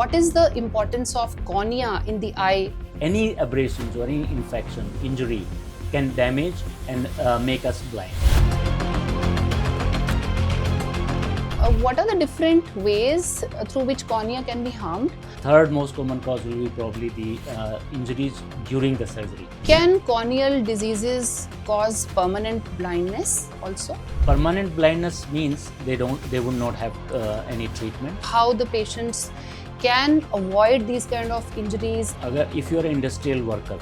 what is the importance of cornea in the eye? Any abrasions or any infection, injury can damage and make us blind. What are the different ways through which cornea can be harmed? Third most common cause will be probably the injuries during the surgery. Can corneal diseases cause permanent blindness also? Permanent blindness means they would not have any treatment. How the patients can avoid these kind of injuries? If you are an industrial worker,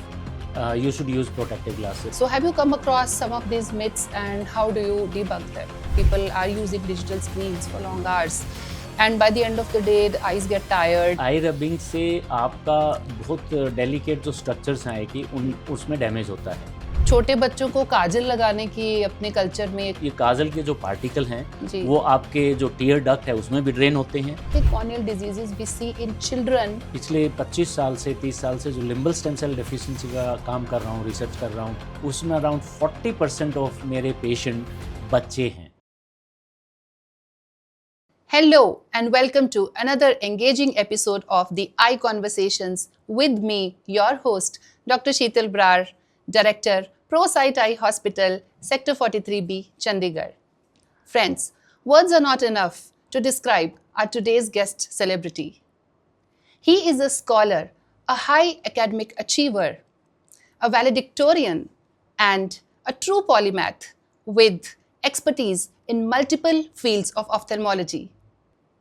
you should use protective glasses. So have you come across some of these myths and how do you debunk them? People are using digital screens for long hours and by the end of the day the eyes get tired. I rubbing से आपका बहुत delicate जो structures हैं कि उसमें damage होता है. छोटे बच्चों को काजल लगाने की अपने कल्चर में ये काजल के जो पार्टिकल हैं जी. वो आपके जो टीयर डक्ट है उसमें भी ड्रेन होते हैं. corneal diseases we see in children. पिछले 25 साल से 30 साल से जो लिम्बल स्टेम सेल डेफिशिएंसी का काम कर रहा हूँ, रिसर्च कर रहा हूँ, उसमें अराउंड 40% ऑफ मेरे पेशेंट बच्चे हैं. Hello and welcome to another engaging episode of the Eye Conversations with me, your host, Dr. Sheetal Brar, Director, ProSight Eye Hospital, Sector 43B, Chandigarh. Friends, words are not enough to describe our today's guest celebrity. He is a scholar, a high academic achiever, a valedictorian, and a true polymath with expertise in multiple fields of ophthalmology.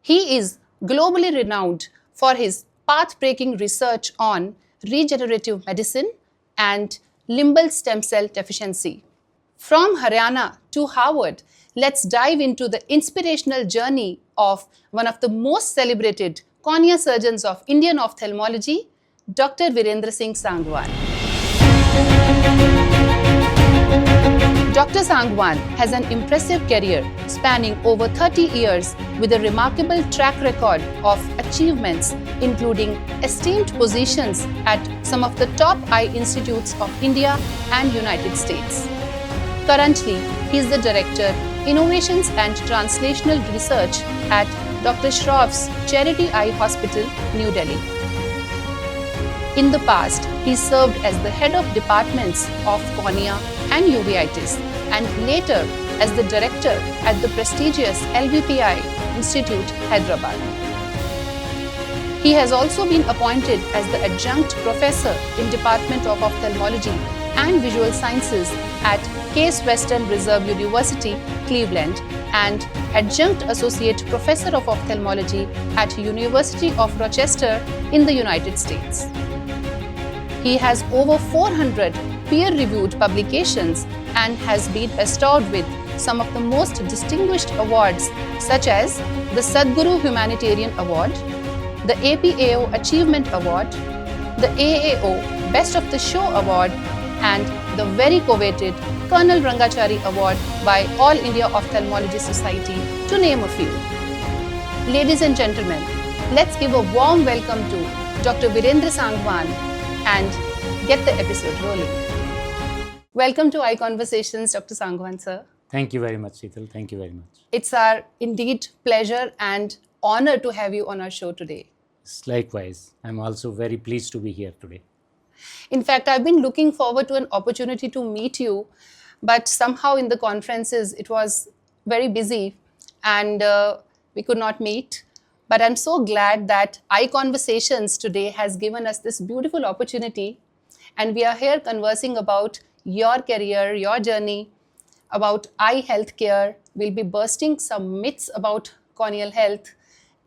He is globally renowned for his path-breaking research on regenerative medicine and limbal stem cell deficiency. From Haryana to Harvard, let's dive into the inspirational journey of one of the most celebrated cornea surgeons of Indian ophthalmology, Dr. Virendra Singh Sangwan. Dr. Sangwan has an impressive career spanning over 30 years with a remarkable track record of achievements including esteemed positions at some of the top eye institutes of India and United States. Currently, he is the Director, Innovations and Translational Research at Dr. Shroff's Charity Eye Hospital, New Delhi. In the past, he served as the head of departments of cornea and uveitis and later as the director at the prestigious LVPI Institute, Hyderabad. He has also been appointed as the adjunct professor in Department of Ophthalmology and Visual Sciences at Case Western Reserve University, Cleveland, and adjunct associate professor of ophthalmology at University of Rochester in the United States. He has over 400 peer-reviewed publications and has been bestowed with some of the most distinguished awards such as the Sadhguru Humanitarian Award, the APAO Achievement Award, the AAO Best of the Show Award, and the very coveted Colonel Rangachari Award by All India Ophthalmology Society, to name a few. Ladies and gentlemen, let's give a warm welcome to Dr. Virendra Sangwan and get the episode rolling. Welcome to Eye Conversations, Dr. Sangwan, sir. Thank you very much, Sheetal. Thank you very much. It's our indeed pleasure and honor to have you on our show today. Likewise, I'm also very pleased to be here today. In fact, I've been looking forward to an opportunity to meet you, but somehow in the conferences it was very busy and we could not meet. But I'm so glad that Eye Conversations today has given us this beautiful opportunity, and we are here conversing about your career, your journey, about eye health care. We'll be bursting some myths about corneal health,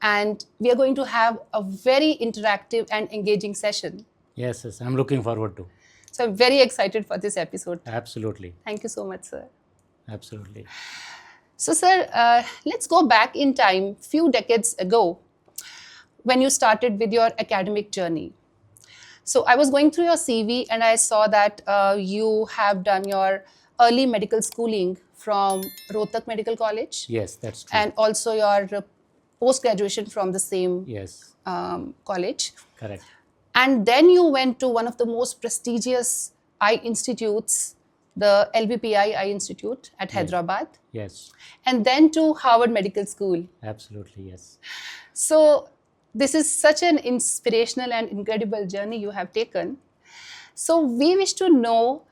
and we are going to have a very interactive and engaging session. Yes, I'm looking forward to. So I'm very excited for this episode. Absolutely. Thank you so much, sir. Absolutely. So, sir, let's go back in time, few decades ago, when you started with your academic journey. So I was going through your CV and I saw that you have done your early medical schooling from Rohtak Medical College. Yes, that's true. And also your post-graduation from the same yes, college. correct. And then you went to one of the most prestigious eye institutes, the LVPI Eye Institute at Hyderabad. Yes, And then to Harvard Medical School. absolutely, yes. So this is such an inspirational and incredible journey you have taken. So we wish to know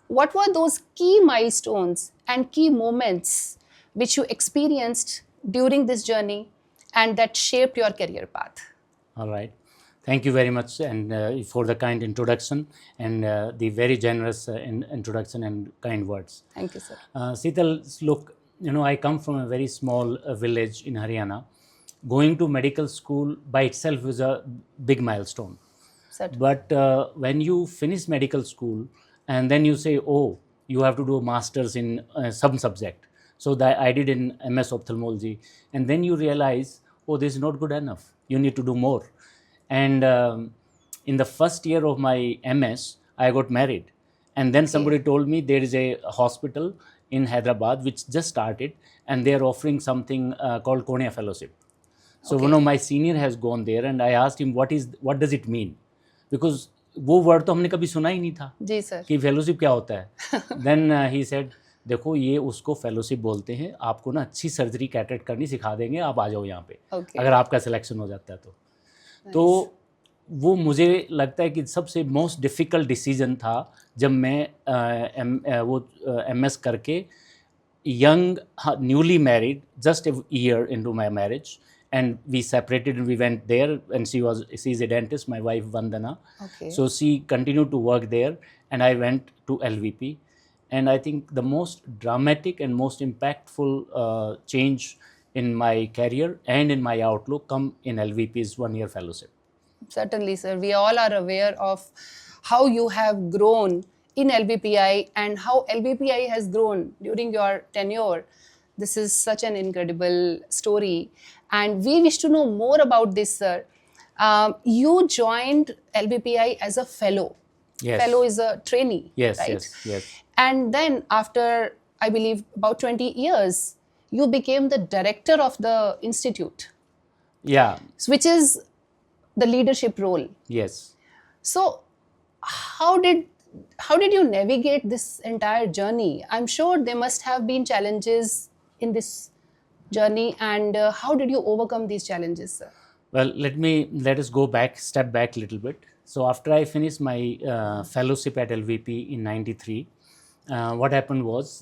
what were those key milestones and key moments which you experienced during this journey and that shaped your career path. All right. Thank you very much and for the kind introduction and the very generous introduction and kind words. Thank you, sir. Sital, look, I come from a very small village in Haryana. Going to medical school by itself is a big milestone. Certainly. But when you finish medical school and then you say, oh, you have to do a master's in some subject. So that I did in MS ophthalmology. And then you realize, oh, this is not good enough. You need to do more. And in the first year of my MS, I got married. And then somebody told me there is a hospital in Hyderabad which just started and they are offering something called Cornea Fellowship. So one of my senior has gone there and I asked him, what does it mean? Because वो word तो हमने कभी सुना ही नहीं था जी sir कि fellowship क्या होता है. Then he said, देखो ये उसको फेलोशिप बोलते हैं, आपको ना अच्छी सर्जरी कैटरेक्ट करनी सिखा देंगे, आप आ जाओ यहाँ पे अगर आपका सिलेक्शन हो जाता है तो वो मुझे लगता है कि सबसे मोस्ट डिफ़िकल्ट डिसीजन था जब मैं वो MS करके young newly married just a year into my marriage and we separated and we went there and she's a dentist, my wife Vandana. So she continued to work there and I went to LVP. And I think the most dramatic and most impactful change in my career and in my outlook come in LVP's 1-year fellowship. Certainly, sir. We all are aware of how you have grown in LVPI and how LVPI has grown during your tenure. This is such an incredible story. And we wish to know more about this, sir. You joined LVPI as a fellow. Yes. Fellow is a trainee, yes, right? Yes. And then after, I believe, about 20 years, you became the director of the institute. Yeah. Which is the leadership role. Yes. So how did you navigate this entire journey? I'm sure there must have been challenges in this journey, and how did you overcome these challenges, sir? Well, let us step back a little bit. So after I finished my fellowship at LVP in 93, what happened was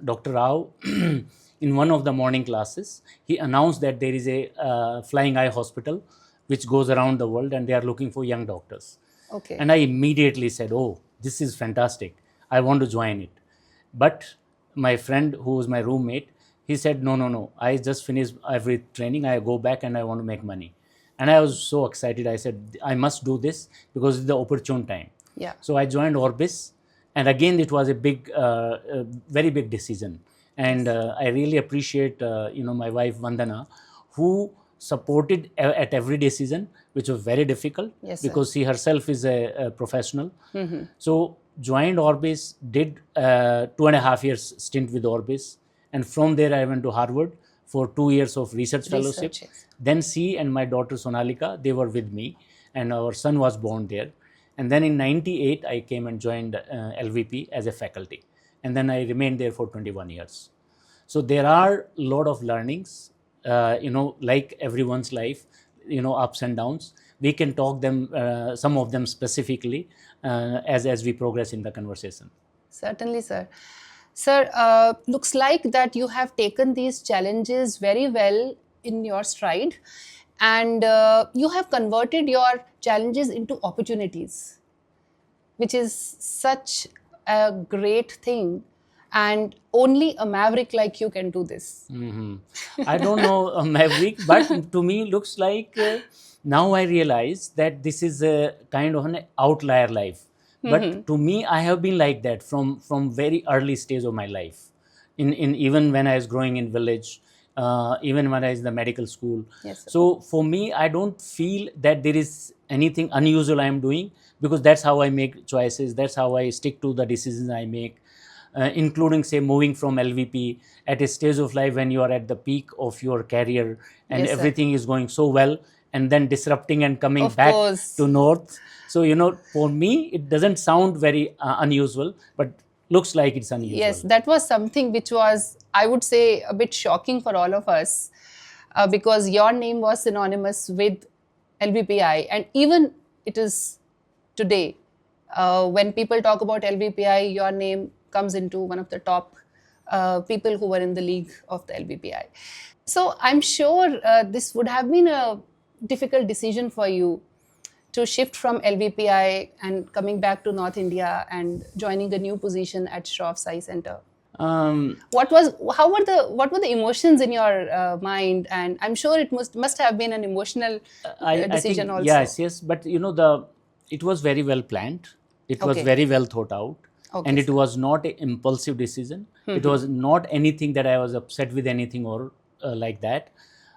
Dr. Rao, in one of the morning classes, he announced that there is a flying eye hospital which goes around the world and they are looking for young doctors. Okay. And I immediately said, oh, this is fantastic. I want to join it. But my friend who was my roommate, he said, no, I just finished every training. I go back and I want to make money. And I was so excited. I said, I must do this because it's the opportune time. Yeah. So I joined Orbis. And again, it was a very big decision. And I really appreciate, my wife Vandana, who supported at every decision, which was very difficult because she herself is a professional. Mm-hmm. So joined Orbis, did 2.5 years stint with Orbis. And from there, I went to Harvard for 2 years of research fellowship. Yes. Then she and my daughter Sonalika, they were with me. And our son was born there. And then in 98, I came and joined LVP as a faculty. And then I remained there for 21 years. So there are a lot of learnings, like everyone's life, ups and downs. We can talk them, some of them specifically, as we progress in the conversation. Certainly, sir. Sir, looks like that you have taken these challenges very well in your stride. And you have converted your challenges into opportunities, which is such a great thing. And only a maverick like you can do this. Mm-hmm. I don't know a maverick, but to me looks like now I realize that this is a kind of an outlier life. But to me, I have been like that from very early stage of my life. In even when I was growing in village, even when I was in the medical school. Yes, sir. So for me, I don't feel that there is anything unusual I am doing because that's how I make choices. That's how I stick to the decisions I make. Including, say, moving from LVP at a stage of life when you are at the peak of your career and everything is going so well, and then disrupting and coming back to North. So, for me, it doesn't sound very unusual, but looks like it's unusual. Yes, that was something which was, I would say, a bit shocking for all of us because your name was synonymous with LVPI, and even it is today, when people talk about LVPI, your name comes into one of the top people who were in the league of the LVPI. So I'm sure this would have been a difficult decision for you to shift from LVPI and coming back to North India and joining a new position at Shroff's Eye Center. What were the emotions in your mind? And I'm sure it must have been an emotional decision think, also. Yes, but it was very well planned. It was Okay. very well thought out, Okay, and it sir. was not an impulsive decision. It was not anything that I was upset with anything or like that.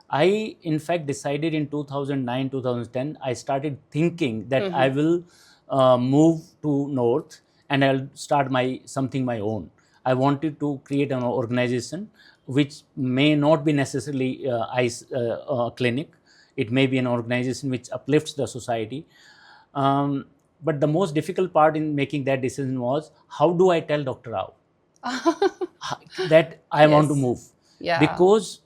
I, in fact, decided in 2009, 2010, I started thinking that I will move to North and I'll start something my own. I wanted to create an organization which may not be necessarily clinic. It may be an organization which uplifts the society. But the most difficult part in making that decision was, how do I tell Dr. Rao that I want to Yes. move? Yeah. Because,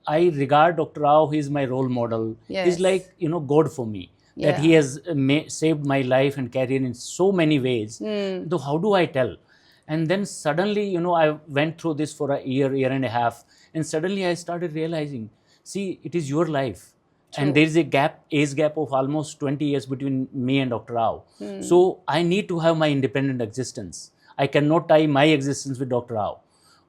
I regard Dr. Rao, he is my role model. Yes. He's like, God for me. That he Yeah. has saved my life and career in so many ways. So how do I tell? And then suddenly, I went through this for a year and a half. And suddenly I started realizing, see, it is your life. True. And there is a age gap of almost 20 years between me and Dr. Rao. So I need to have my independent existence. I cannot tie my existence with Dr. Rao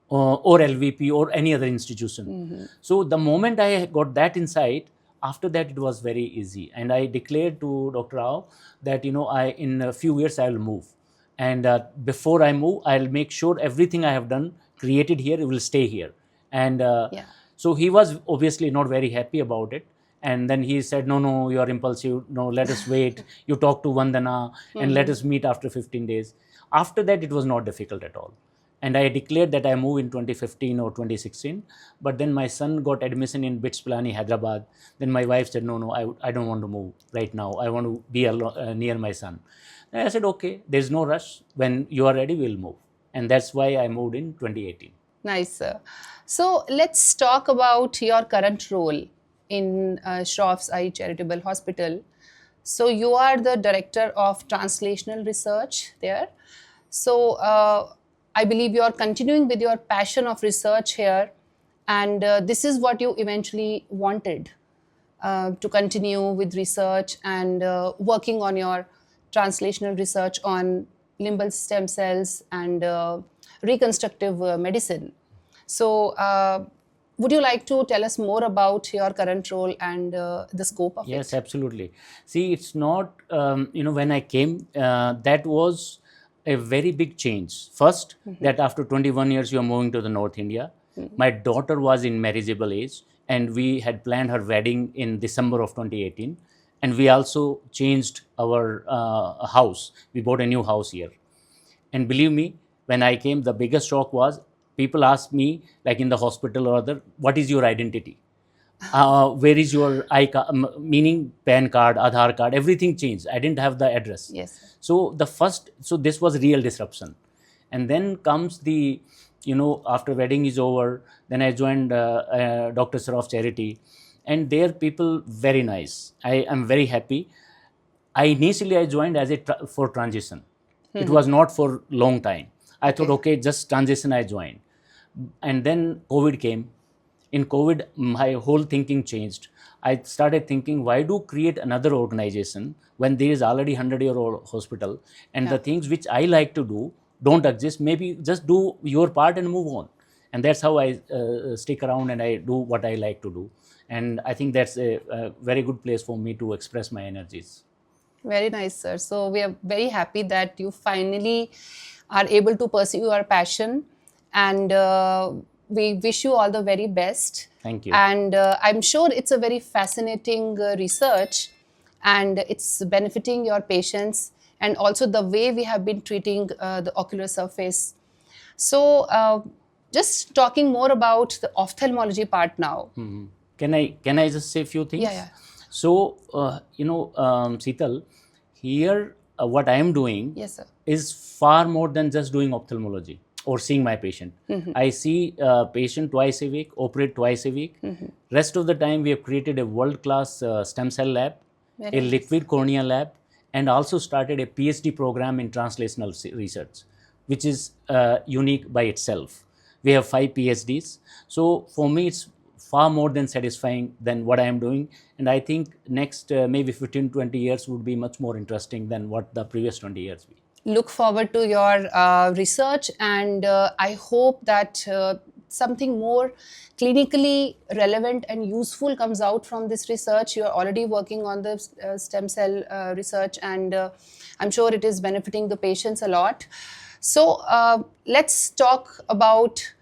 or LVP or any other institution. So the moment I got that insight, after that it was very easy. And I declared to Dr. Rao that, in a few years I will move. And before I move, I'll make sure everything I have done, created here, will stay here. And Yeah. so he was obviously not very happy about it. And then he said, no, you are impulsive. No, let us wait. You talk to Vandana and let us meet after 15 days. After that, it was not difficult at all. And I declared that I move in 2015 or 2016. But then my son got admission in BITS Pilani, Hyderabad. Then my wife said, no, I don't want to move right now. I want to be near my son. And I said, okay, there's no rush. When you are ready, we'll move. And that's why I moved in 2018. Nice, sir. So let's talk about your current role in Shroff's Eye Charitable Hospital. So you are the director of translational research there. So I believe you are continuing with your passion of research here, and this is what you eventually wanted to continue with research and working on your translational research on limbal stem cells and reconstructive medicine. So would you like to tell us more about your current role and the scope of it? Yes, absolutely. See, it's not, when I came, that was a very big change. First, that after 21 years, you're moving to the North India. My daughter was in marriageable age, and we had planned her wedding in December of 2018. And we also changed our house. We bought a new house here. And believe me, when I came, the biggest shock was people asked me, like in the hospital or other, what is your identity? Where is your meaning PAN card, Aadhaar card, everything changed. I didn't have the address. Yes, sir. So this was real disruption. And then comes the, after wedding is over, then I joined Dr. Shroff Charity. And there people very nice. I am very happy. Initially I joined as for transition. It was not for long time. I thought, okay, just transition I joined. And then COVID came. In COVID, my whole thinking changed. I started thinking, why do create another organization when there is already 100-year-old hospital and the things which I like to do don't exist? Maybe just do your part and move on. And that's how I stick around and I do what I like to do. And I think that's a very good place for me to express my energies. Very nice, sir. So we are very happy that you finally are able to pursue your passion, and we wish you all the very best. Thank you. And I'm sure it's a very fascinating research, and it's benefiting your patients, and also the way we have been treating the ocular surface. So just talking more about the ophthalmology part now. Can I just say a few things? Yeah. So, Seetal, here what I am doing Yes, sir. is far more than just doing ophthalmology. or seeing my patient. I see patient twice a week, operate twice a week. Rest of the time, we have created a world-class stem cell lab, Very a nice. liquid cornea lab, and also started a PhD program in translational research, which is unique by itself. We have 5 PhDs. So for me, it's far more than satisfying than what I am doing. And I think next maybe 15, 20 years would be much more interesting than what the previous 20 years be. Look forward to your research, and I hope that something more clinically relevant and useful comes out from this research. You are already working on the stem cell research, and I'm sure it is benefiting the patients a lot. So let's talk about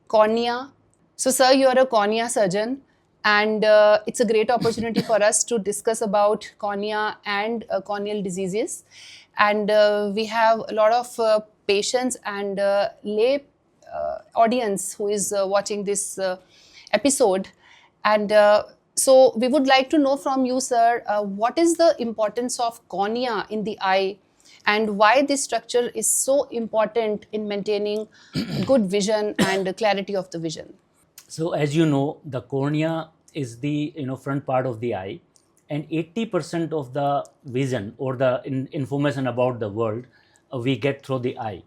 cornea. So sir, you are a cornea surgeon, and it's a great opportunity for us to discuss about cornea and corneal diseases. And we have a lot of patients and lay audience who is watching this episode. And so we would like to know from you, sir, what is the importance of cornea in the eye, and why this structure is so important in maintaining good vision and clarity of the vision? So as you know, the cornea is the front part of the eye, and 80% of the vision or the information about the world we get through the eye.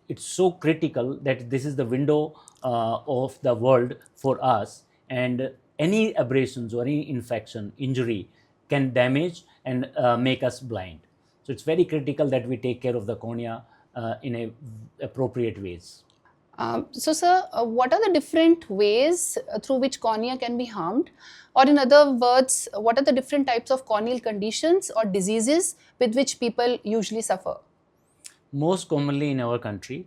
It's so critical that this is the window of the world for us, and any abrasions or any infection, injury can damage and make us blind. So it's very critical that we take care of the cornea in a appropriate ways. So, sir, what are the different ways through which cornea can be harmed? Or in other words, what are the different types of corneal conditions or diseases with which people usually suffer? Most commonly in our country,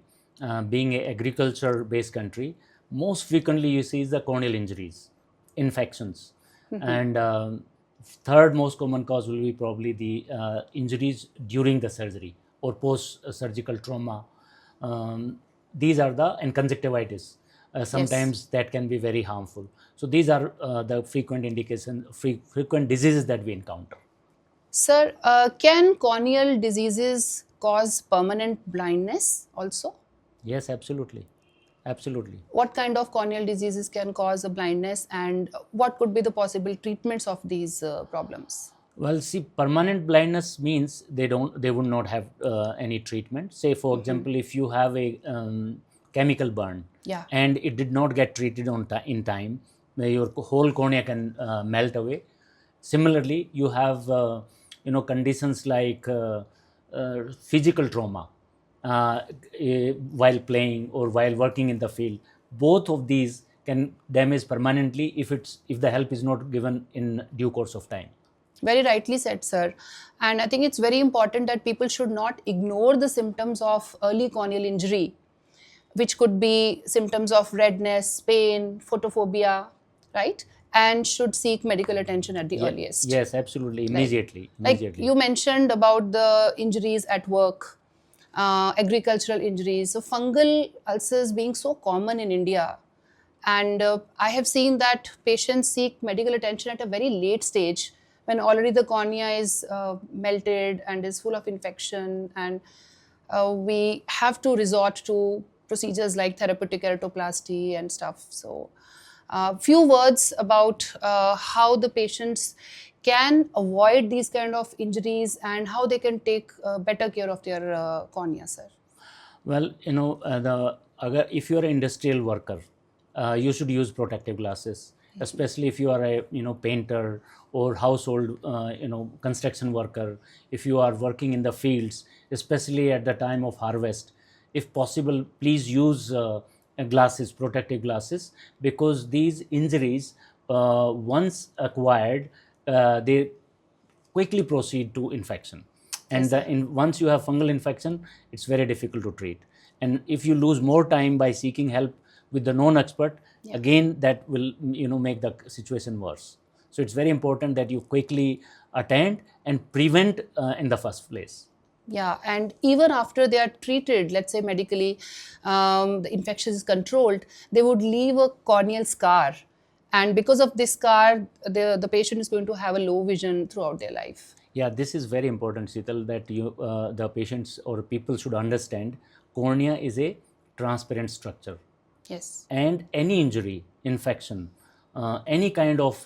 being an agriculture-based country, most frequently you see is the corneal injuries, infections. And third most common cause will be probably the injuries during the surgery or post-surgical trauma. These are and conjunctivitis. Sometimes that can be very harmful. So these are the frequent frequent diseases that we encounter. Sir, can corneal diseases cause permanent blindness also? Yes, absolutely. Absolutely. What kind of corneal diseases can cause a blindness, and what could be the possible treatments of these problems? Well, see, permanent blindness means they would not have any treatment. Say, for example, if you have a chemical burn, and it did not get treated in time, your whole cornea can melt away. Similarly, you have conditions like physical trauma while playing or while working in the field. Both of these can damage permanently if the help is not given in due course of time. Very rightly said, sir. And I think it's very important that people should not ignore the symptoms of early corneal injury, which could be symptoms of redness, pain, photophobia, right? And should seek medical attention at the earliest. Yes, absolutely. Immediately. Like you mentioned about the injuries at work, agricultural injuries. So fungal ulcers being so common in India. And I have seen that patients seek medical attention at a very late stage, when already the cornea is melted and is full of infection, and we have to resort to procedures like therapeutic keratoplasty and stuff. So few words about how the patients can avoid these kind of injuries and how they can take better care of their cornea, sir. Well, if you are an industrial worker, you should use protective glasses, especially if you are a painter or household construction worker. If you are working in the fields, especially at the time of harvest, if possible, please use glasses, protective glasses, because these injuries, once acquired, they quickly proceed to infection. And once you have fungal infection, it's very difficult to treat. And if you lose more time by seeking help with the non-expert, again, that will make the situation worse. So it's very important that you quickly attend and prevent in the first place. Yeah, and even after they are treated, let's say medically, the infection is controlled, they would leave a corneal scar. And because of this scar, the patient is going to have a low vision throughout their life. Yeah, this is very important, Sheetal, that the patients or people should understand cornea is a transparent structure. Yes. And any injury, infection, any kind of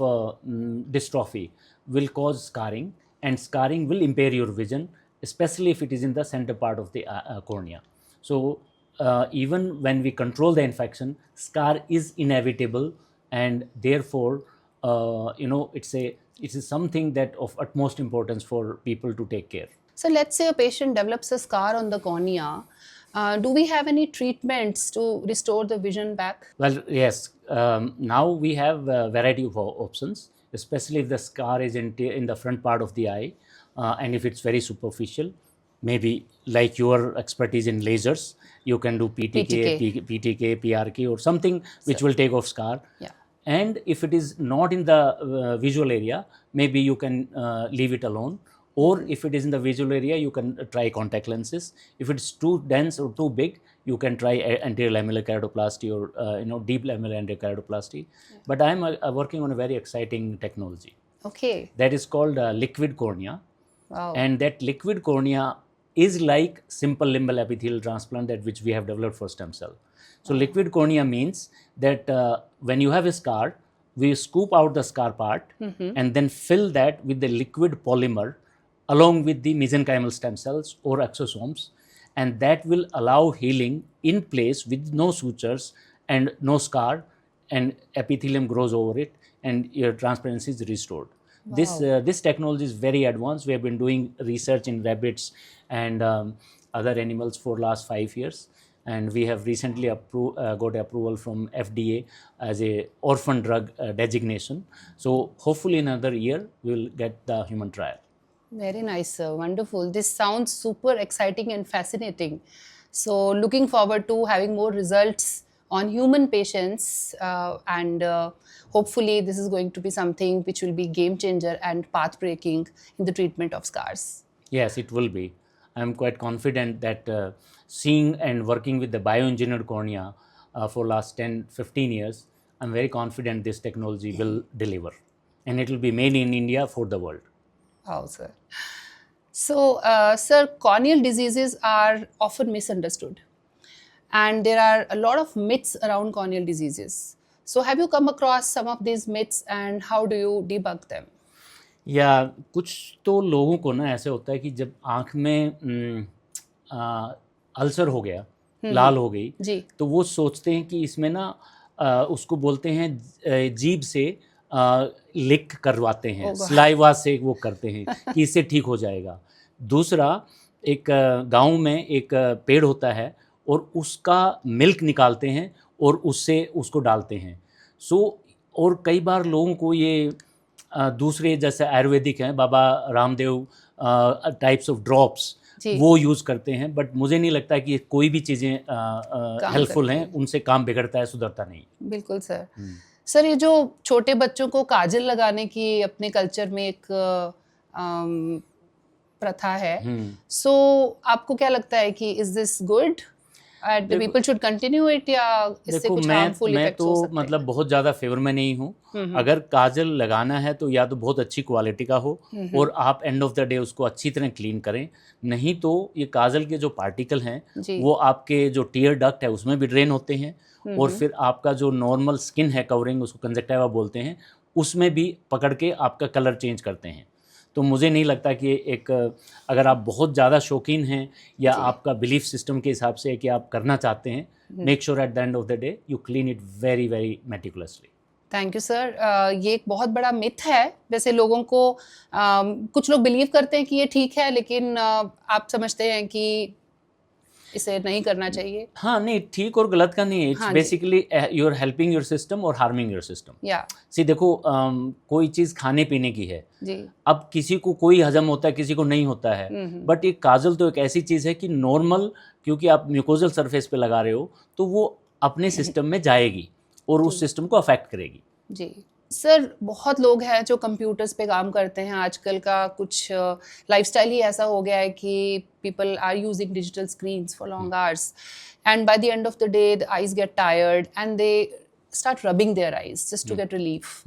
dystrophy will cause scarring, and scarring will impair your vision, especially if it is in the center part of the cornea. So even when we control the infection, scar is inevitable, and therefore it is something that of utmost importance for people to take care. So let's say a patient develops a scar on the cornea. Do we have any treatments to restore the vision back? Well, yes. Now we have a variety of options, especially if the scar is in the front part of the eye, and if it's very superficial. Maybe like your expertise in lasers, you can do PTK, PRK, or something which will take off scar. Yeah. And if it is not in the visual area, maybe you can leave it alone. Or if it is in the visual area, you can try contact lenses. If it's too dense or too big, you can try anterior lamellar keratoplasty or deep lamellar anterior keratoplasty. Yeah. But I'm working on a very exciting technology. Okay. That is called liquid cornea. Wow. And that liquid cornea is like simple limbal epithelial transplant that which we have developed for stem cell. So liquid cornea means that when you have a scar, we scoop out the scar part and then fill that with the liquid polymer along with the mesenchymal stem cells or exosomes, and that will allow healing in place with no sutures and no scar, and epithelium grows over it and your transparency is restored. Wow. This technology is very advanced. We have been doing research in rabbits and other animals for last 5 years, and we have recently got approval from FDA as a orphan drug designation. So hopefully in another year we will get the human trial. Very nice, sir. Wonderful. This sounds super exciting and fascinating. So looking forward to having more results on human patients, and hopefully this is going to be something which will be game changer and path breaking in the treatment of scars. Yes, it will be. I'm quite confident that seeing and working with the bioengineered cornea for last 10-15 years, I'm very confident this technology will deliver, and it will be made in India for the world. Wow, sir. So, sir, corneal diseases are often misunderstood, and there are a lot of myths around corneal diseases. So, have you come across some of these myths, and how do you debunk them? या कुछ तो लोगों को ना ऐसे होता है कि जब आँख में अल्सर हो गया, लाल हो गई, तो वो सोचते हैं कि इसमें ना उसको बोलते हैं जीभ से लिक करवाते हैं, सलाइवा से वो करते हैं कि इससे ठीक हो जाएगा. दूसरा, एक गांव में एक पेड़ होता है और उसका मिल्क निकालते हैं और उससे उसको डालते हैं. और कई बार लोगों को ये दूसरे जैसे आयुर्वेदिक हैं, Baba Ramdev types of drops वो यूज़ करते हैं, बट मुझे नहीं लगता कि कोई भी चीज़ें हेल्पफुल हैं, उनसे काम बिगड़ता है, सुधरता नहीं. बिल्कुल सर. सर, ये जो छोटे बच्चों को काजल लगाने की अपने कल्चर में एक प्रथा है, सो आपको क्या लगता है कि is this good and people should continue it, या इससे कुछ हार्मफुल इफेक्ट्स हो सकते हैं? मतलब बहुत ज़्यादा फेवर में नहीं हूँ. अगर काजल लगाना है तो या तो बहुत अच्छी क्वालिटी का हो और आप एंड ऑफ द डे उसको अच्छी तरह क्लीन करें, नहीं तो ये काजल के जो पार्टिकल हैं वो आपके जो टीयर डक्ट है उसमें भी ड्रेन होते हैं, और फिर आपका जो नॉर्मल स्किन है कवरिंग, उसको कंजक्टिवा बोलते हैं, उसमें भी पकड़ के आपका कलर चेंज करते हैं. तो मुझे नहीं लगता कि एक अगर आप बहुत ज़्यादा शौकीन हैं या आपका बिलीफ सिस्टम के हिसाब से है कि आप करना चाहते हैं, make sure at the end of the day you clean it very very meticulously. Thank you sir. ये एक बहुत बड़ा मिथ है. वैसे लोगों को कुछ लोग बिलीव करते हैं कि ये ठीक है, लेकिन आप समझते हैं कि इसे नहीं करना चाहिए. हाँ, नहीं, ठीक और गलत का नहीं है. It's basically you are helping your system और हार्मिंग योर सिस्टम. सी देखो, कोई चीज़ खाने पीने की है जी. अब किसी को कोई हजम होता है, किसी को नहीं होता है, बट ये काजल तो एक ऐसी चीज़ है कि नॉर्मल, क्योंकि आप म्यूकोजल सरफेस पे लगा रहे हो, तो वो अपने सिस्टम में जाएगी और उस सिस्टम को अफेक्ट करेगी जी. सर, बहुत लोग हैं जो कंप्यूटर्स पे काम करते हैं. आजकल का कुछ लाइफस्टाइल ही ऐसा हो गया है कि people are using digital screens for long hours, and by the end of the day the eyes get tired and they start rubbing their eyes just to get relief.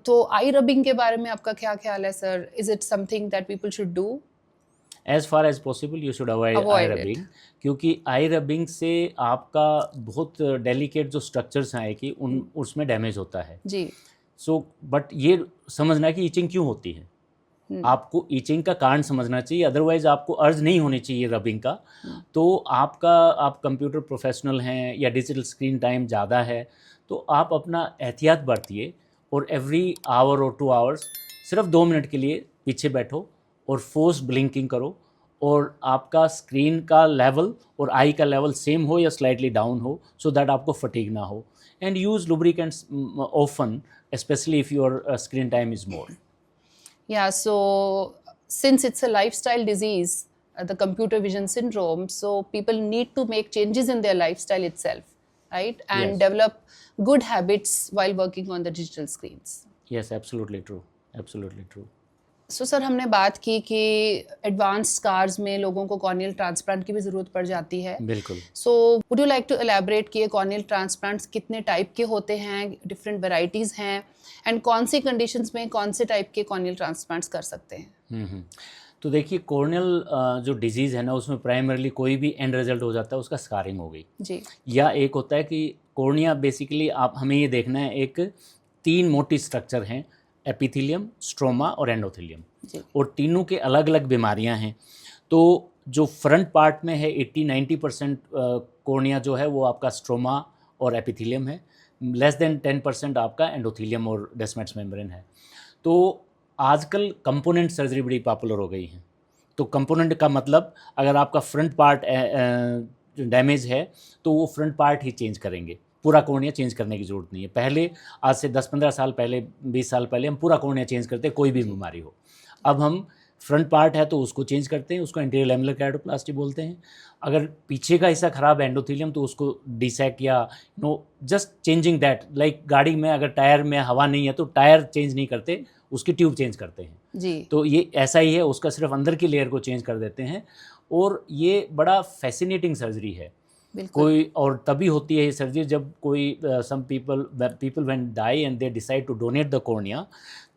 तो आई रबिंग के बारे में आपका क्या ख्याल है sir? Is it something that people should do? As far as possible you should avoid eye rubbing, क्योंकि eye rubbing से आपका बहुत डेलिकेट जो स्ट्रक्चर्स हैं कि उसमें डैमेज होता है जी। सो बट ये समझना है कि ईचिंग क्यों होती है, आपको ईचिंग का कारण समझना चाहिए, अदरवाइज आपको अर्ज नहीं होनी चाहिए रबिंग का। तो आप कंप्यूटर प्रोफेशनल हैं या डिजिटल स्क्रीन टाइम ज़्यादा है तो आप अपना एहतियात बरतिए और एवरी आवर और 2 आवर्स सिर्फ 2 मिनट के लिए पीछे बैठो और फोर्स ब्लिंकिंग करो और आपका स्क्रीन का लेवल और आई का लेवल सेम हो या स्लाइटली डाउन हो, सो दैट आपको फटीग ना हो। And use lubricants often, especially if your screen time is more. Yeah, so since it's a lifestyle disease, the computer vision syndrome, so people need to make changes in their lifestyle itself, right? And Yes. develop good habits while working on the digital screens. Yes, absolutely true. Absolutely true. So sir हमने बात की कि advance scars में लोगों को corneal transplant की भी ज़रूरत पड़ जाती है। बिल्कुल। So would you like to elaborate कि कॉर्नियल ट्रांसप्लांट्स कितने टाइप के होते हैं, डिफरेंट वेराइटीज़ हैं, एंड कौन सी कंडीशंस में कौन से टाइप के कॉर्नियल ट्रांसप्लांट्स कर सकते हैं? तो देखिए कॉर्नियल जो डिजीज़ है ना उसमें प्राइमरली कोई भी एंड रिजल्ट हो जाता है उसका स्कारिंग हो गई जी। या एक होता है कि कॉर्निया बेसिकली आप हमें ये देखना है एक 3 मोटी स्ट्रक्चर हैं, एपिथेलियम, स्ट्रोमा और एंडोथेलियम, और तीनों के अलग अलग बीमारियां हैं। तो जो फ्रंट पार्ट में है 80-90% कॉर्निया जो है वो आपका स्ट्रोमा और एपिथेलियम है, लेस देन 10% आपका एंडोथेलियम और डेस्मेट्स मेम्ब्रेन है। तो आजकल कंपोनेंट सर्जरी बड़ी पॉपुलर हो गई है। तो कंपोनेंट का मतलब अगर आपका फ्रंट पार्ट डैमेज है तो वो फ्रंट पार्ट ही चेंज करेंगे, पूरा कॉर्निया चेंज करने की ज़रूरत नहीं है। पहले आज से 10-15 साल पहले, 20 साल पहले हम पूरा कॉर्निया चेंज करते कोई भी बीमारी हो। अब हम फ्रंट पार्ट है तो उसको चेंज करते हैं, उसको एंटीरियर लैमेलर केराटोप्लास्टी बोलते हैं। अगर पीछे का हिस्सा ख़राब है एंडोथेलियम तो उसको डिसैक या जस्ट चेंजिंग दैट, लाइक गाड़ी में अगर टायर में हवा नहीं है तो टायर चेंज नहीं करते, उसकी ट्यूब चेंज करते हैं जी। तो ये ऐसा ही है, उसका सिर्फ अंदर की लेयर को चेंज कर देते हैं। और ये बड़ा फैसिनेटिंग सर्जरी है कोई, और तभी होती है ये सर्जरी जब कोई some people when die and they decide to donate the cornea,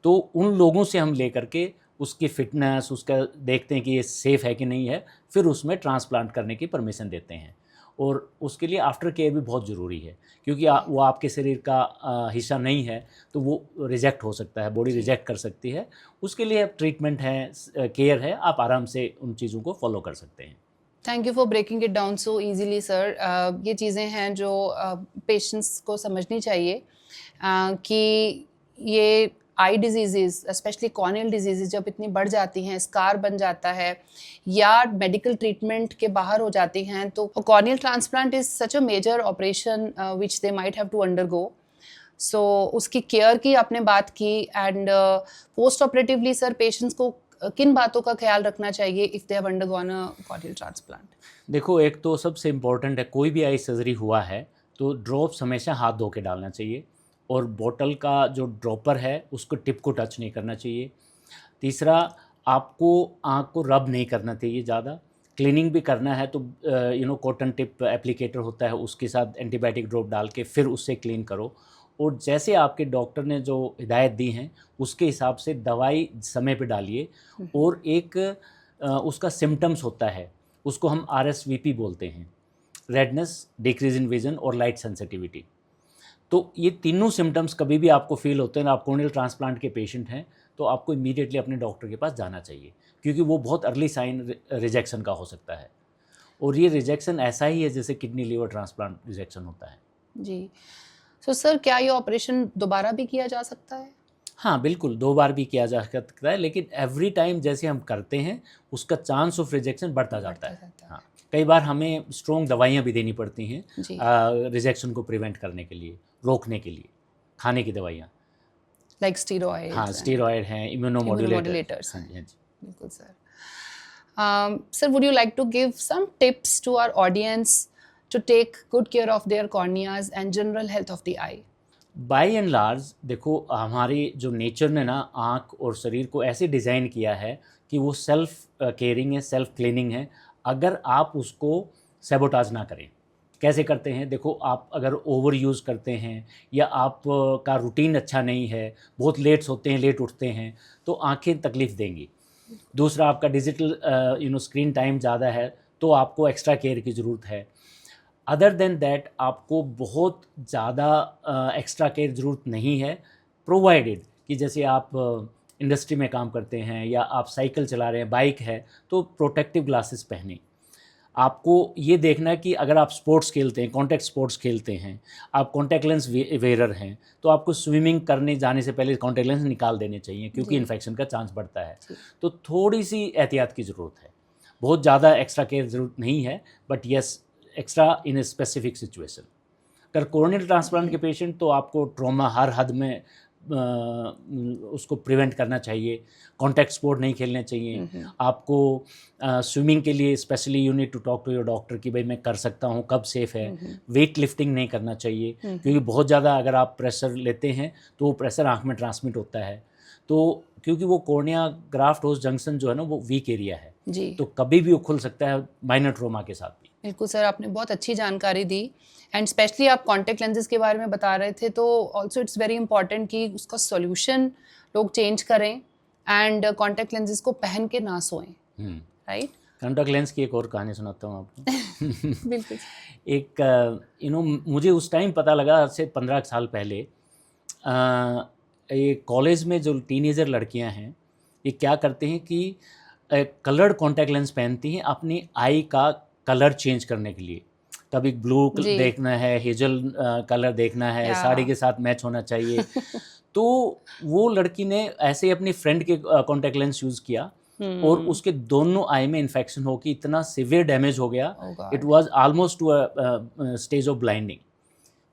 तो उन लोगों से हम लेकर के उसकी फिटनेस, उसका देखते हैं कि ये सेफ़ है कि नहीं है, फिर उसमें ट्रांसप्लांट करने की परमिशन देते हैं। और उसके लिए आफ्टर केयर भी बहुत ज़रूरी है, क्योंकि वो आपके शरीर का हिस्सा नहीं है तो वो रिजेक्ट हो सकता है, बॉडी रिजेक्ट कर सकती है। उसके लिए ट्रीटमेंट है, केयर है, आप आराम से उन चीज़ों को फॉलो कर सकते हैं। Thank you for breaking it down so easily sir. ये चीज़ें हैं जो पेशेंट्स को समझनी चाहिए कि ये eye disease, specially corneal disease जब इतनी बढ़ जाती हैं, स्कार बन जाता है या मेडिकल ट्रीटमेंट के बाहर हो जाती हैं, तो corneal transplant is such a major operation which they might have to undergo. So उसकी केयर की आपने बात की, and post operatively sir patients को किन बातों का ख्याल रखना चाहिए if they have undergone a corneal transplant? देखो, एक तो सबसे इम्पॉर्टेंट है, कोई भी आई सर्जरी हुआ है तो ड्रॉप्स हमेशा हाथ धो के डालना चाहिए, और बोतल का जो ड्रॉपर है उसको टिप को टच नहीं करना चाहिए। तीसरा, आपको आँख को रब नहीं करना चाहिए ज़्यादा। क्लीनिंग भी करना है तो कॉटन टिप एप्लीकेटर होता है, उसके साथ एंटीबायोटिक ड्रॉप डाल के फिर उससे क्लीन करो। और जैसे आपके डॉक्टर ने जो हिदायत दी हैं उसके हिसाब से दवाई समय पे डालिए। और एक उसका सिम्टम्स होता है, उसको हम RSVP बोलते हैं, रेडनेस, डिक्रीज इन विजन और लाइट सेंसिटिविटी। तो ये तीनों सिम्टम्स कभी भी आपको फील होते हैं, आप कॉर्नियल ट्रांसप्लांट के पेशेंट हैं, तो आपको इमीडिएटली अपने डॉक्टर के पास जाना चाहिए, क्योंकि वो बहुत अर्ली साइन रिजेक्शन का हो सकता है। और ये रिजेक्शन ऐसा ही है जैसे किडनी लीवर ट्रांसप्लांट रिजेक्शन होता है। जी। सो सर, क्या ये ऑपरेशन दोबारा भी किया जा सकता है? हाँ बिल्कुल, 2 बार भी किया जा सकता है, लेकिन एवरी टाइम जैसे हम करते हैं उसका चांस ऑफ रिजेक्शन बढ़ता जाता है। हाँ, कई बार हमें स्ट्रॉन्ग दवाइयाँ भी देनी पड़ती हैं रिजेक्शन को प्रिवेंट करने के लिए, रोकने के लिए, खाने की दवाइयाँ, लाइक स्टीरॉयड। हाँ, स्टीरॉयड हैं, इम्यूनोमोड्यूलेटर्स। हाँ जी, बिल्कुल sir. Sir, would you like to give some tips to our audience to take good care of their corneas and general health of the eye? By and large देखो, हमारी जो nature ने ना आँख और शरीर को ऐसे डिज़ाइन किया है कि वो सेल्फ केयरिंग है, सेल्फ क्लीनिंग है, अगर आप उसको सैबोटाज ना करें। कैसे करते हैं? देखो, आप अगर ओवर यूज़ करते हैं या आप का रूटीन अच्छा नहीं है, बहुत लेट सोते हैं, लेट उठते हैं, तो आँखें तकलीफ़ देंगी। दूसरा आपका डिजिटल स्क्रीन टाइम ज़्यादा है तो आपको एक्स्ट्रा केयर की ज़रूरत है। अदर देन दैट आपको बहुत ज़्यादा एक्स्ट्रा केयर ज़रूरत नहीं है, प्रोवाइडेड कि जैसे आप इंडस्ट्री में काम करते हैं या आप साइकिल चला रहे हैं, बाइक है, तो प्रोटेक्टिव ग्लासेस पहनें। आपको ये देखना है कि अगर आप स्पोर्ट्स खेलते हैं, कॉन्टैक्ट स्पोर्ट्स खेलते हैं, आप कॉन्टैक्ट लेंस वेयर हैं, तो आपको स्विमिंग करने जाने से पहले कॉन्टैक्ट लेंस निकाल देने चाहिए क्योंकि इन्फेक्शन का चांस बढ़ता है। तो थोड़ी सी एहतियात की ज़रूरत है, बहुत ज़्यादा एक्स्ट्रा केयर ज़रूरत नहीं है, but yes extra in a specific situation. अगर कोरोनियल ट्रांसप्लांट के पेशेंट तो आपको ट्रॉमा हर हद में उसको प्रिवेंट करना चाहिए, कॉन्टैक्ट स्पोर्ट नहीं खेलने चाहिए। आपको स्विमिंग के लिए specially you need to talk to your doctor कि भाई मैं कर सकता हूँ, कब सेफ़ है। वेट लिफ्टिंग नहीं करना चाहिए क्योंकि बहुत ज़्यादा अगर आप प्रेशर लेते हैं तो वो प्रेशर आँख में ट्रांसमिट होता है। तो क्योंकि वो कॉर्निया ग्राफ्ट होस्ट जंक्शन जो है ना वो वीक एरिया है जी, तो कभी भी वो खुल सकता है माइनर ट्रोमा के साथ भी। बिल्कुल सर, आपने बहुत अच्छी जानकारी दी एंड स्पेशली आप कॉन्टैक्ट लेंसेज के बारे में बता रहे थे, तो ऑल्सो इट्स वेरी इंपॉर्टेंट कि उसका सॉल्यूशन लोग चेंज करें एंड कॉन्टैक्ट लेंसेज को पहन के ना सोएं, राइट। कॉन्टैक्ट लेंस की एक और कहानी सुनाता हूँ आपको। बिल्कुल। एक मुझे उस टाइम पता लगा, आज से 15 साल पहले, ये कॉलेज में जो टीनेजर लड़कियां हैं ये क्या करते हैं कि कलर्ड कॉन्टैक्ट लेंस पहनती हैं अपनी आई का कलर चेंज करने के लिए। कभी ब्लू देखना है, हेजल कलर देखना है, साड़ी के साथ मैच होना चाहिए। तो वो लड़की ने ऐसे अपनी फ्रेंड के कॉन्टैक्ट लेंस यूज़ किया और उसके दोनों आई में इन्फेक्शन हो के इतना सिवियर डैमेज हो गया, it was almost to a stage of blinding.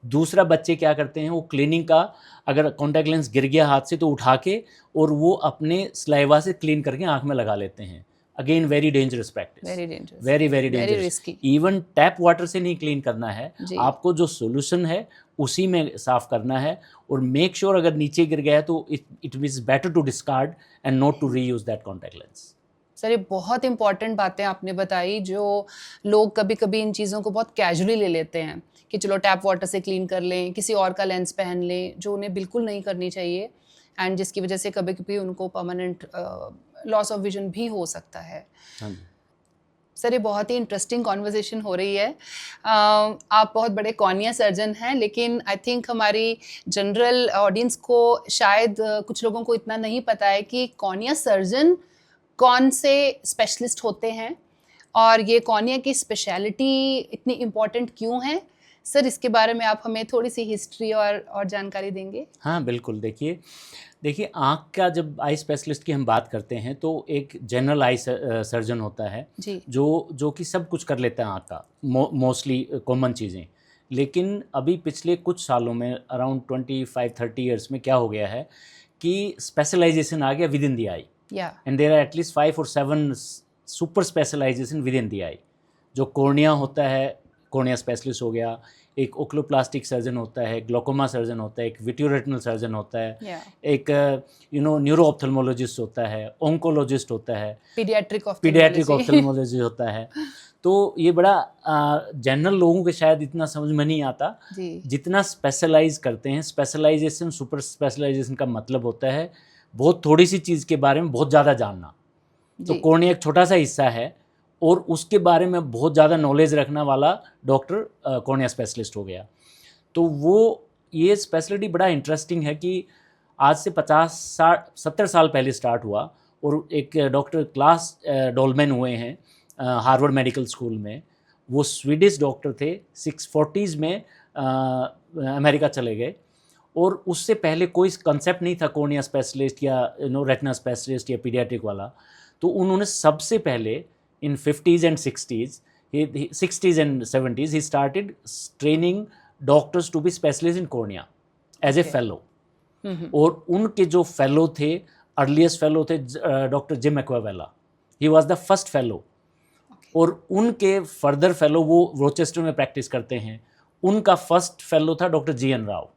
दूसरा बच्चे क्या करते हैं, वो क्लीनिंग का अगर कॉन्टैक्ट लेंस गिर गया हाथ से तो उठा के और वो अपने स्लाइवा से क्लीन करके आंख में लगा लेते हैं। Again very dangerous practice, very very dangerous. Even tap water से नहीं क्लीन करना है, आपको जो सोल्यूशन है उसी में साफ करना है और मेक श्योर अगर नीचे गिर गया है तो it is better to discard and not to reuse that contact lens. Sir ये बहुत इंपॉर्टेंट बातें आपने बताई, जो लोग कभी कभी इन चीज़ों को बहुत कैजुअली ले लेते हैं कि चलो टैप वाटर से क्लीन कर लें, किसी और का लेंस पहन लें, जो उन्हें बिल्कुल नहीं करनी चाहिए एंड जिसकी वजह से कभी कभी उनको परमानेंट लॉस ऑफ विजन भी हो सकता है। सर ये बहुत ही इंटरेस्टिंग कॉन्वर्जेशन हो रही है। आप बहुत बड़े कॉर्निया सर्जन हैं, लेकिन आई थिंक हमारी जनरल ऑडियंस को शायद कुछ लोगों को इतना नहीं पता है कि कॉर्निया सर्जन कौन से स्पेशलिस्ट होते हैं और ये कॉर्निया की स्पेशलिटी इतनी इम्पॉर्टेंट क्यों है। सर इसके बारे में आप हमें थोड़ी सी हिस्ट्री और जानकारी देंगे। हाँ बिल्कुल, देखिए आँख का जब आई स्पेशलिस्ट की हम बात करते हैं तो एक जनरल आई सर्जन होता है जी, जो कि सब कुछ कर लेता है आँख का, मोस्टली कॉमन चीज़ें। लेकिन अभी पिछले कुछ सालों में अराउंड 25-30 ईयर्स में क्या हो गया है कि स्पेशलाइजेशन आ गया within the eye and there are at least 5 or 7 super specialisation within the eye. जो कॉर्निया होता है, कॉर्निया स्पेशलिस्ट हो गया, एक ओक्लोप्लास्टिक सर्जन होता है, ग्लोकोमा सर्जन होता है, एक विट्रोरेटिनल सर्जन होता है, एक न्यूरो ऑप्थेल्मोलॉजिस्ट होता है, ओंकोलॉजिस्ट होता है, पीडियाट्रिक ऑप्थेल्मोलॉजी होता है। तो ये बड़ा जनरल लोगों के शायद इतना समझ में नहीं आता जितना स्पेशलाइज करते हैं। स्पेशलाइजेशन, सुपर स्पेशलाइजेशन का मतलब होता है बहुत थोड़ी सी चीज़ के बारे में बहुत ज़्यादा जानना। तो कॉर्निया एक छोटा सा हिस्सा है और उसके बारे में बहुत ज़्यादा नॉलेज रखने वाला डॉक्टर कॉर्निया स्पेशलिस्ट हो गया। तो वो ये स्पेशलिटी बड़ा इंटरेस्टिंग है कि आज से 50-70 साल पहले स्टार्ट हुआ और एक डॉक्टर क्लास डोलमैन हुए हैं हार्वर्ड मेडिकल स्कूल में। वो स्वीडिश डॉक्टर थे, 640s में अमेरिका चले गए और उससे पहले कोई कंसेप्ट नहीं था कॉर्निया स्पेशलिस्ट या रेटिना स्पेशलिस्ट या पीडियाट्रिक वाला। तो उन्होंने सबसे पहले in 50s and 60s, 60s and 70s, he started training doctors to be specialists in cornea as a fellow. और उनके जो फेलो थे, अर्लीस्ट फेलो थे doctor Jim Aquavella, he was the first fellow. और उनके फर्दर फेलो वो Rochester में practice करते हैं, उनका फर्स्ट फेलो था डॉक्टर जी.एन. राव।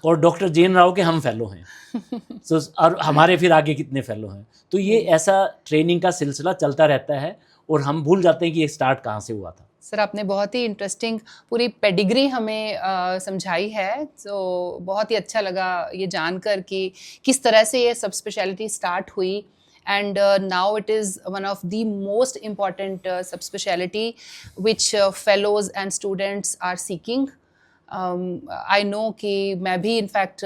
और डॉक्टर जी.एन. राव के हम फेलो हैं। so, और हमारे फिर आगे कितने फेलो हैं। तो ये ऐसा ट्रेनिंग का सिलसिला चलता रहता है और हम भूल जाते हैं कि ये स्टार्ट कहाँ से हुआ था। सर आपने बहुत ही इंटरेस्टिंग पूरी पेडिग्री हमें समझाई है, तो बहुत ही अच्छा लगा ये जानकर कि किस तरह से ये सब स्पेशलिटी स्टार्ट हुई and now it is one of the most important subspecialty which fellows and students are seeking. I know कि मैं भी in fact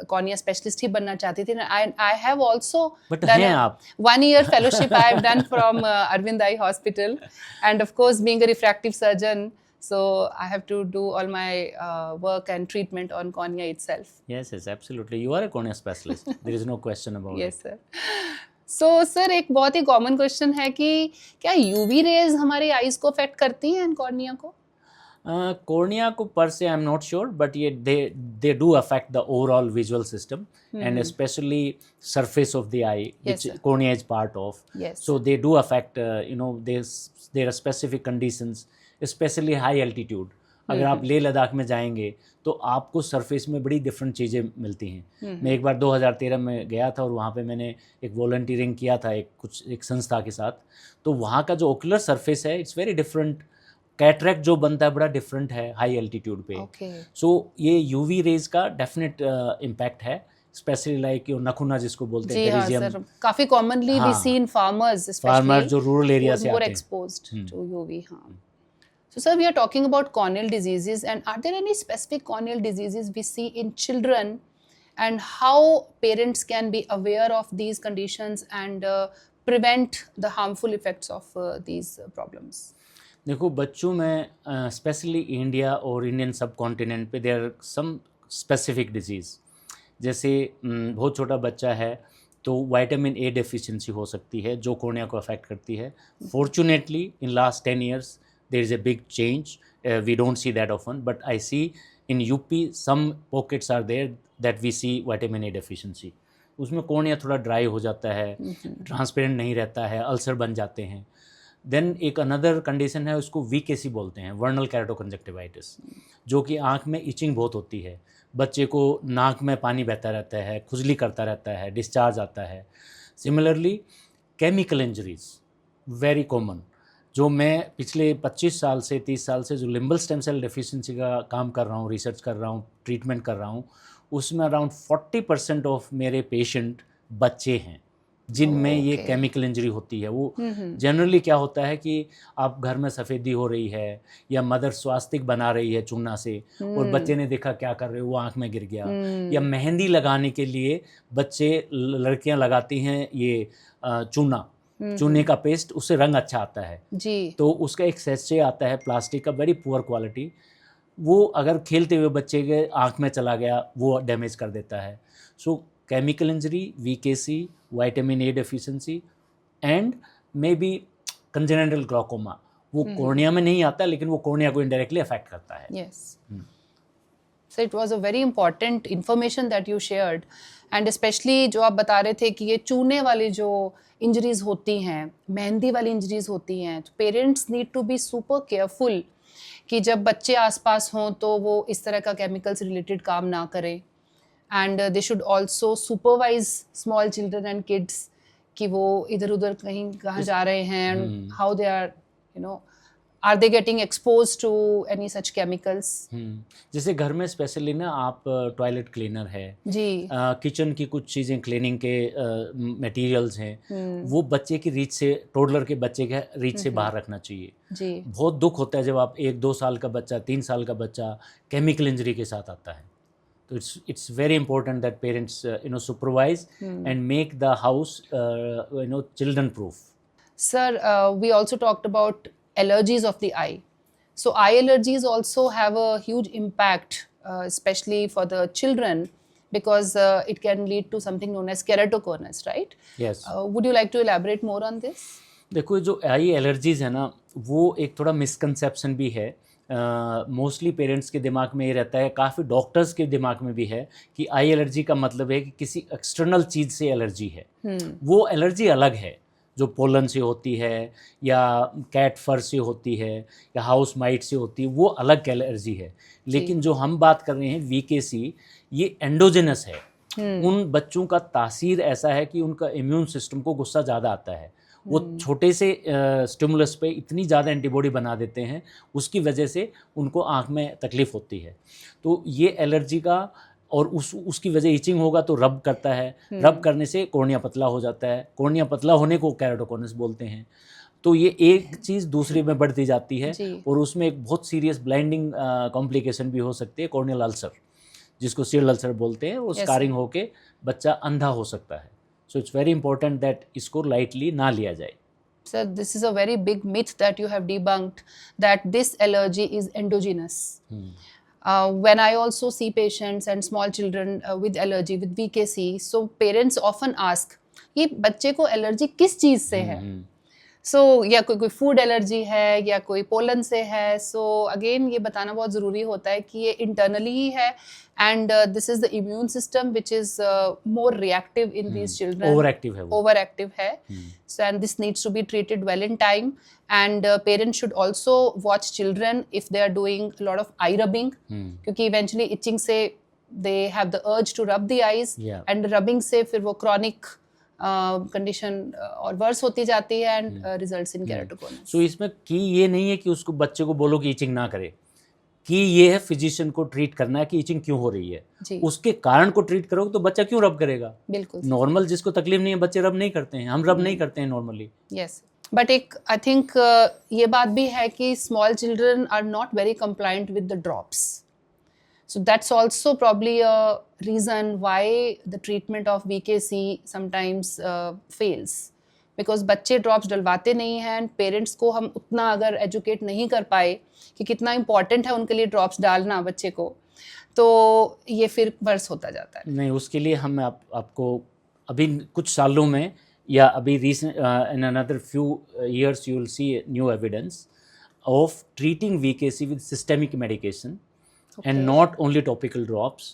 cornea specialist ही बनना चाहती थी. I have also done a 1 year fellowship I have done from Arvind Eye Hospital, and of course being a refractive surgeon, so I have to do all my work and treatment on cornea itself. Yes, absolutely. You are a cornea specialist. There is no question about it. Yes, sir. So, sir, एक बहुत ही common question है कि क्या UV rays हमारी eyes को affect करती हैं cornea को? Cornea को per se I'm not sure, but yet they do affect the overall visual system, and especially surface of the eye, which cornea is part of. Yes. So they do affect, there are specific conditions, especially high altitude. अगर आप लेह लद्दाख में जाएंगे तो आपको surface में बड़ी different चीज़ें मिलती हैं. मैं एक बार 2013 में गया था और वहाँ पे मैंने एक वॉलंटियरिंग किया था एक संस्था के साथ. तो वहाँ का जो ओकुलर सरफेस है इट्स वेरी डिफरेंट. कैटरैक्ट जो बनता है बड़ा डिफरेंट है हाई एल्टीट्यूड पे. सो ये यूवी रेज का डेफिनेट इम्पैक्ट है, स्पेशली लाइक नखुना जिसको बोलते हैं. हाँ सर, काफी commonly we see in farmer जो रूरल एरिया से आते हैं, एक्सपोज्ड टू यूवी. हाँ. So sir, we are talking about corneal diseases, and are there any specific corneal diseases we see in children, and how parents can be aware of these conditions and prevent the harmful effects of these problems? देखो बच्चों में specially India और Indian सब continent पे there some specific disease. जैसे बहुत छोटा बच्चा है तो विटामिन ए डेफिशिएंसी हो सकती है जो कॉर्निया को अफेक्ट करती है. Fortunately in last 10 years there is a big change. We don't see that often, but I see in UP some pockets are there that we see vitamin A deficiency. उसमें cornea थोड़ा dry हो जाता है, transparent नहीं रहता है, ulcer बन जाते हैं. देन एक अनदर कंडीशन है, उसको VKC बोलते हैं, वर्नल कैरेटोकंजक्टिवाइटिस, जो कि आँख में इचिंग बहुत होती है. बच्चे को नाक में पानी बहता रहता है, खुजली करता रहता है, डिस्चार्ज आता है. Similarly chemical injuries very common, जो मैं पिछले 25 साल से 30 साल से जो लिम्बल स्टेम सेल डेफिशिएंसी का काम कर रहा हूँ, रिसर्च कर रहा हूँ, ट्रीटमेंट कर रहा हूँ, उसमें अराउंड 40% ऑफ मेरे पेशेंट बच्चे हैं जिनमें ये केमिकल इंजरी होती है. वो जनरली क्या होता है कि आप घर में सफ़ेदी हो रही है या मदर स्वास्तिक बना रही है चूना से और बच्चे ने देखा क्या कर रहे हो, वो आँख में गिर गया. या मेहंदी लगाने के लिए बच्चे लड़कियाँ लगाती हैं ये चूने का पेस्ट, उससे रंग अच्छा आता है जी. तो उसका एक सैशे आता है प्लास्टिक का, वेरी पुअर क्वालिटी. वो अगर खेलते हुए बच्चे के आँख में चला गया वो डैमेज कर देता है. सो chemical injury, VKC, vitamin A deficiency and may be congenital glaucoma, वो कॉर्निया में नहीं आता लेकिन वो कॉर्निया को इनडायरेक्टली अफेक्ट करता है. Yes. So it was a very important information that you shared, and especially जो आप बता रहे थे कि ये चूने वाली जो इंजरीज होती हैं, मेहंदी वाली इंजरीज होती हैं, तो parents need to be super careful कि जब बच्चे आसपास हों तो वो इस तरह का केमिकल से रिलेटेड काम ना करें. And they should also supervise small children and kids कि वो इधर उधर कहाँ जा रहे हैं, and how they are are they getting exposed to any such chemicals? जैसे घर में स्पेशली ना आप टॉयलेट क्लीनर है जी, किचन की कुछ चीज़ें क्लीनिंग के मटेरियल्स हैं, वो बच्चे की रीच से, टोडलर के बच्चे के रीच से बाहर रखना चाहिए जी. बहुत दुख होता है जब आप 1-2 साल का बच्चा, 3 साल का बच्चा केमिकल इंजरी के साथ आता है. तो it's very important that parents supervise and make the house children proof. Sir, we also talked about allergies of the eye. So eye allergies also have a huge impact, especially for the children, because it can lead to something known as keratoconus, right? Yes. Would you like to elaborate more on this? देखो जो आई allergies है ना, वो एक थोड़ा misconception भी है. Mostly parents के दिमाग में ये रहता है, काफ़ी डॉक्टर्स के दिमाग में भी है कि आई एलर्जी का मतलब है कि किसी एक्सटर्नल चीज़ से एलर्जी है. वो एलर्जी अलग है जो पोलन से होती है या कैट फर से होती है या हाउस माइट से होती है, वो अलग एलर्जी है. लेकिन जो हम बात कर रहे हैं VKC, ये एंडोजेनस है. उन बच्चों का तासीर ऐसा है कि उनका इम्यून सिस्टम को गुस्सा ज़्यादा आता है. वो छोटे से स्टिमुलस पे इतनी ज़्यादा एंटीबॉडी बना देते हैं, उसकी वजह से उनको आँख में तकलीफ़ होती है. तो ये एलर्जी का और उसकी वजह इचिंग होगा तो रब करता है, रब करने से कॉर्निया पतला हो जाता है, कॉर्निया पतला होने को केराटोकॉनस बोलते हैं। तो ये एक चीज़ दूसरी में बढ़ती जाती है और उसमें एक बहुत सीरियस ब्लाइंडिंग कॉम्प्लिकेशन भी हो सकती है, कॉर्नियल अल्सर, जिसको सीरियल अल्सर बोलते हैं, वो स्कारिंग होके बच्चा अंधा हो सकता है। सो इट्स वेरी इंपॉर्टेंट दैट इसको लाइटली ना लिया जाए। Sir, this is a very big myth that you have debunked, that this allergy is endogenous. When I also see patients and small children with allergy, with VKC, so parents often ask, ये बच्चे को allergy किस चीज़ से है? सो या कोई food allergy है या कोई पोलन से है। सो अगेन ये बताना बहुत ज़रूरी होता है कि ये इंटरनली ही है and this is the immune system which is more reactive in these children, over active है। So and this needs to be treated well in time and parents should also watch children if they are doing lot of eye rubbing, क्योंकि eventually itching से they have the urge to rub the eyes and rubbing से फिर वो chronic condition और verse होती जाती है and results in केराटोकॉनस। सो इसमें की ये नहीं है कि उसको बच्चे को बोलो कि इचिंग ना करे, कि ये है फिजिशियन को ट्रीट करना है कि इचिंग क्यों हो रही है, उसके कारण को ट्रीट करोगे तो बच्चा क्यों रब करेगा। बिल्कुल नॉर्मल जिसको तकलीफ नहीं है बच्चे रब नहीं करते हैं, हम रब नहीं करते हैं नॉर्मली। यस, बट एक आई थिंक ये बात भी है कि small children are not very compliant with the drops, so that's also probably a reason why the treatment of VKC sometimes fails, because बच्चे ड्रॉप्स डलवाते नहीं हैं एंड पेरेंट्स को हम उतना अगर एजुकेट नहीं कर पाए कि कितना इम्पॉर्टेंट है उनके लिए ड्रॉप्स डालना बच्चे को, तो ये फिर वर्स होता जाता है। नहीं, उसके लिए हम आपको अभी कुछ सालों में या अभी recent in another few years you will see new evidence of treating VKC with systemic medication. Okay. And not only topical drops,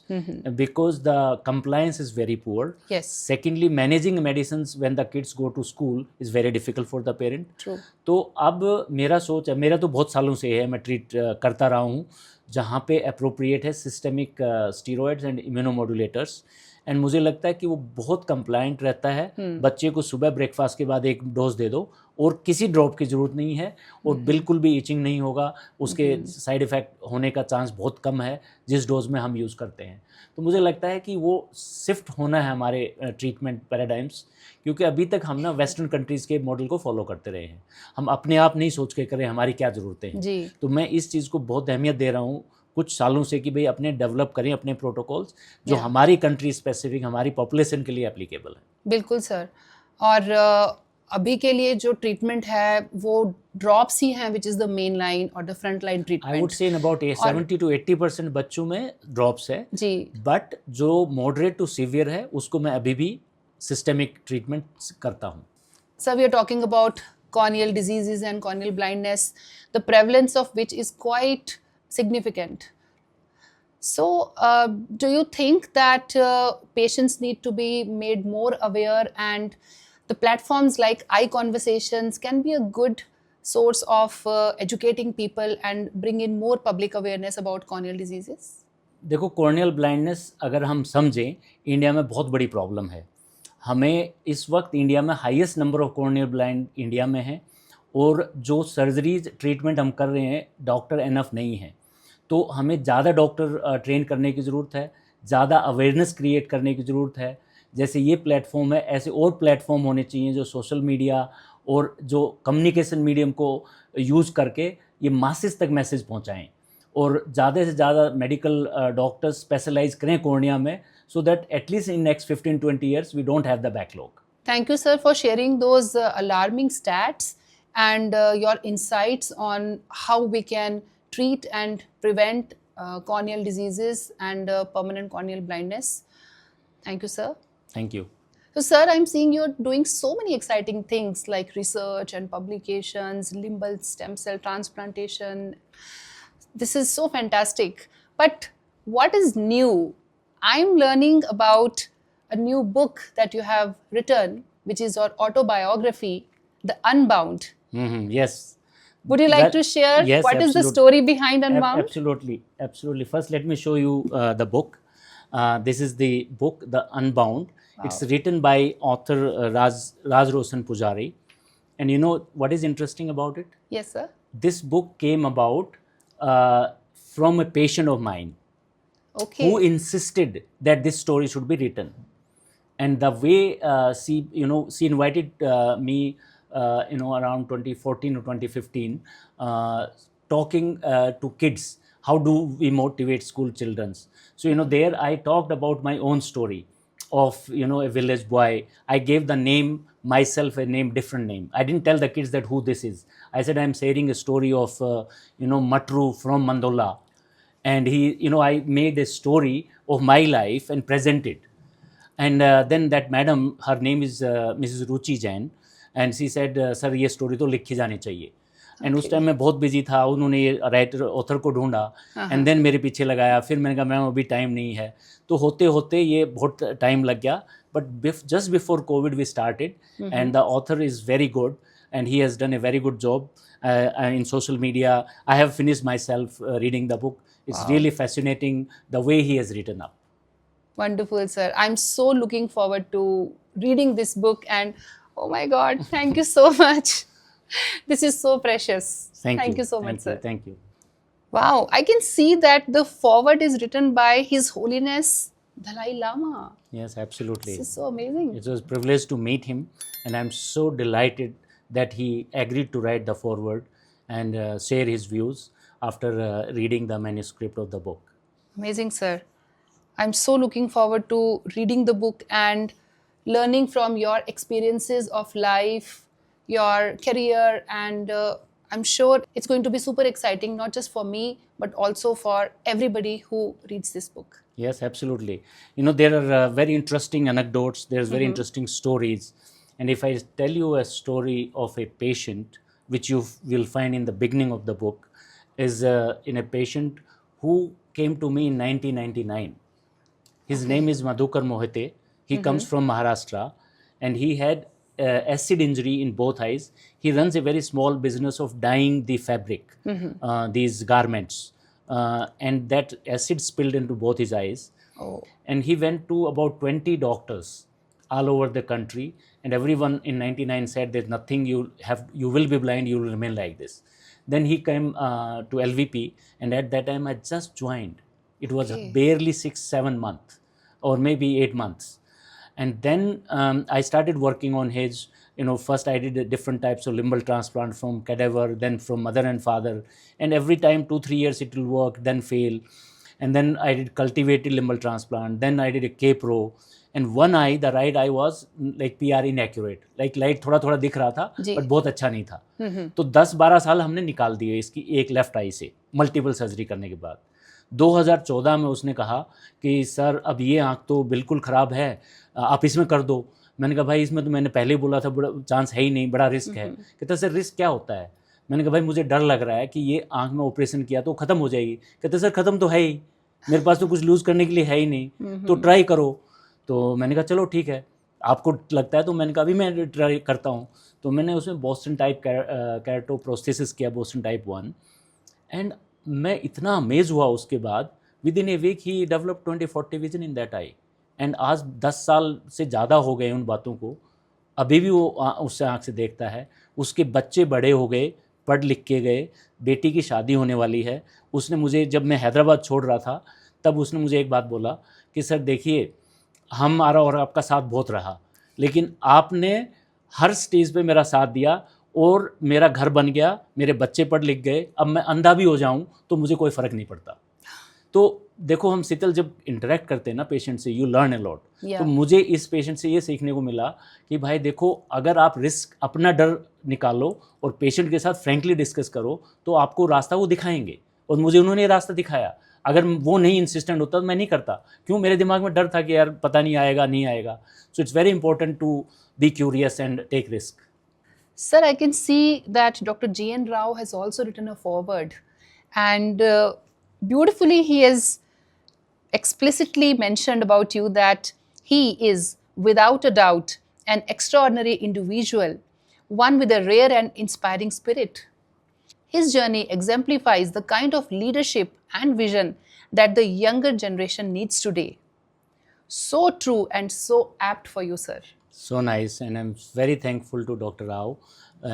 because the compliance is very poor. Yes. Secondly, managing medicines when the kids go to school is very difficult for the parent. True. तो अब मेरा सोच है, मेरा तो बहुत सालों से है, मैं ट्रीट करता रहा हूँ, जहाँ पे अप्रोप्रिएट है सिस्टेमिक स्टीरॉयड्स एंड इम्यूनोमोडुलेटर्स, एंड मुझे लगता है कि वो बहुत कंप्लायंट रहता है। बच्चे को सुबह ब्रेकफास्ट के बाद एक डोज दे दो और किसी ड्रॉप की ज़रूरत नहीं है और बिल्कुल भी इचिंग नहीं होगा, उसके साइड इफ़ेक्ट होने का चांस बहुत कम है जिस डोज में हम यूज़ करते हैं। तो मुझे लगता है कि वो शिफ्ट होना है हमारे ट्रीटमेंट पैराडाइम्स, क्योंकि अभी तक हम ना वेस्टर्न कंट्रीज़ के मॉडल को फॉलो करते रहे हैं, हम अपने आप नहीं सोच के करें हमारी क्या ज़रूरतें हैं। तो मैं इस चीज़ को बहुत अहमियत दे रहा हूँ कुछ सालों से कि भाई अपने डेवलप करें अपने प्रोटोकॉल्स जो हमारी कंट्री स्पेसिफिक, हमारी पॉपुलेशन के लिए एप्लीकेबल है। बिल्कुल सर, और अभी के लिए जो ट्रीटमेंट है वो ड्रॉप्स ही हैं which is the main line और the front line treatment. I would say in about 70 to 80% बच्चों में ड्रॉप्स है जी, बट जो मॉडरेट टू सीवियर है उसको मैं अभी भी सिस्टेमिक ट्रीटमेंट करता हूँ। Sir, we are talking about corneal diseases and corneal blindness, the prevalence of which is quite significant. So, do you think that patients need to be made more aware, and the platforms like iConversations can be a good source of educating people and bring in more public awareness about corneal diseases? देखो, corneal blindness अगर हम समझें, India में बहुत बड़ी problem है। हमें इस वक्त इंडिया में highest number of corneal blind India में है और जो सर्जरीज ट्रीटमेंट हम कर रहे हैं डॉक्टर एनफ नहीं है, तो हमें ज़्यादा डॉक्टर ट्रेन करने की ज़रूरत है, ज़्यादा अवेयरनेस क्रिएट करने की ज़रूरत है। जैसे ये प्लेटफॉर्म है, ऐसे और प्लेटफॉर्म होने चाहिए जो सोशल मीडिया और जो कम्युनिकेशन मीडियम को यूज़ करके ये मासेस तक मैसेज पहुंचाएं और ज़्यादा से ज़्यादा मेडिकल डॉक्टर्स स्पेशलाइज करें कॉर्निया में, so that at least in next 15-20 years we don't have the backlog. Thank you sir for sharing those alarming stats and your insights on how we can treat and prevent corneal diseases and permanent corneal blindness. Thank you sir. Thank you. So sir, I'm seeing you're doing so many exciting things like research and publications, limbal stem cell transplantation. This is so fantastic. But what is new? I'm learning about a new book that you have written, which is your autobiography, The Unbound. Yes. Would you like to share what is the story behind Unbound? Absolutely. First, let me show you the book. This is the book, The Unbound. Wow. It's written by author Raj Roshan Pujari. And you know what is interesting about it? Yes, sir. This book came about from a patient of mine. Okay. who insisted that this story should be written. And the way she invited me, around 2014 or 2015, talking to kids, how do we motivate school children. So there I talked about my own story of a village boy. I gave the name myself a name, different name. I didn't tell the kids that who this is. I said I'm sharing a story of Matru from Mandola, and I made a story of my life and presented. And then that madam, her name is Mrs. Ruchi Jain, and she said, sir ये story तो लिखी जानी चाहिए. And उस time मैं बहुत busy था, उन्होंने ये राइटर ऑथर को ढूंढा, एंड देन मेरे पीछे लगाया. फिर मैंने कहा मैम अभी टाइम नहीं है. तो होते होते ये बहुत टाइम लग गया. But just before COVID we started, and the author is very good, and he has done a very good job in social media. I have finished myself reading the book. It's really fascinating the way he has written up. Wonderful, sir. I'm so looking forward to reading this book, and oh my God, thank you so much. This is so precious. Thank you so much, sir. Thank you. Wow, I can see that the foreword is written by His Holiness Dalai Lama. Yes, absolutely. This is so amazing. It was a privilege to meet him, and I'm so delighted that he agreed to write the foreword and share his views after reading the manuscript of the book. Amazing, sir. I'm so looking forward to reading the book and learning from your experiences of life, your career, and I'm sure it's going to be super exciting, not just for me, but also for everybody who reads this book. Yes, absolutely. There are very interesting anecdotes, there's very interesting stories. And if I tell you a story of a patient, which you will find in the beginning of the book, is in a patient who came to me in 1999. His name is Madhukar Mohite. He comes from Maharashtra, and he had acid injury in both eyes. He runs a very small business of dyeing the fabric, these garments, and that acid spilled into both his eyes. Oh. And he went to about 20 doctors all over the country, and everyone in 99 said there's nothing, you will be blind, you will remain like this. Then he came to LVP, and at that time I just joined. It was barely 6-7 months or maybe 8 months. And then I started working on his, first I did different types of limbal transplant from cadaver, then from mother and father, and every time 2-3 years it will work, then fail. And then I did cultivated limbal transplant, then I did a K-Pro. And one eye, the right eye was like PR inaccurate, like light थोड़ा थोड़ा दिख रहा था, but बहुत अच्छा नहीं था. तो 10-12 साल हमने निकाल दिए इसकी एक लेफ्ट आई से, मल्टीपल सर्जरी करने के बाद. 2014 में उसने कहा कि सर अब ये आँख तो बिल्कुल ख़राब है, आप इसमें कर दो. मैंने कहा भाई इसमें तो मैंने पहले ही बोला था बड़ा चांस है ही नहीं, बड़ा रिस्क है. कहता सर रिस्क क्या होता है? मैंने कहा भाई मुझे डर लग रहा है कि ये आँख में ऑपरेशन किया तो ख़त्म हो जाएगी. कहते सर ख़त्म तो है ही, मेरे पास तो कुछ लूज़ करने के लिए है ही नहीं, तो ट्राई करो. तो मैंने कहा चलो ठीक है, आपको लगता है. तो मैंने कहा अभी मैं ट्राई करता हूँ. तो मैंने उसमें बोस्टन टाइप कैरेटोप्रोस्थेसिस किया, बोस्टन टाइप 1. एंड मैं इतना अमेज हुआ उसके बाद, विद इन ए वीक ही develop 20/40 vision in that eye. And आज 10 साल से ज़्यादा हो गए उन बातों को, अभी भी वो उससे आँख से देखता है. उसके बच्चे बड़े हो गए, पढ़ लिख के गए, बेटी की शादी होने वाली है. उसने मुझे, जब मैं हैदराबाद छोड़ रहा था, तब उसने मुझे एक बात बोला कि सर देखिए हमारा और आपका साथ बहुत रहा, लेकिन आपने हर स्टेज पे मेरा साथ दिया और मेरा घर बन गया, मेरे बच्चे पढ़ लिख गए, अब मैं अंधा भी हो जाऊं तो मुझे कोई फ़र्क नहीं पड़ता. तो देखो हम शीतल जब इंटरेक्ट करते हैं ना पेशेंट से, यू लर्न अ लॉट. तो मुझे इस पेशेंट से ये सीखने को मिला कि भाई देखो अगर आप रिस्क, अपना डर निकालो और पेशेंट के साथ फ्रेंकली डिस्कस करो तो आपको रास्ता वो दिखाएंगे. और मुझे उन्होंने ये रास्ता दिखाया. अगर वो नहीं इंसिस्टेंट होता तो मैं नहीं करता. क्यों? मेरे दिमाग में डर था कि यार पता नहीं आएगा नहीं आएगा. So it's very important to be curious and take risk. Sir, I can see that Dr. G.N. Rao has also written a foreword, and beautifully he has explicitly mentioned about you that he is without a doubt an extraordinary individual, one with a rare and inspiring spirit. His journey exemplifies the kind of leadership and vision that the younger generation needs today. So true and so apt for you, sir. So nice, and I'm very thankful to Dr. Rao.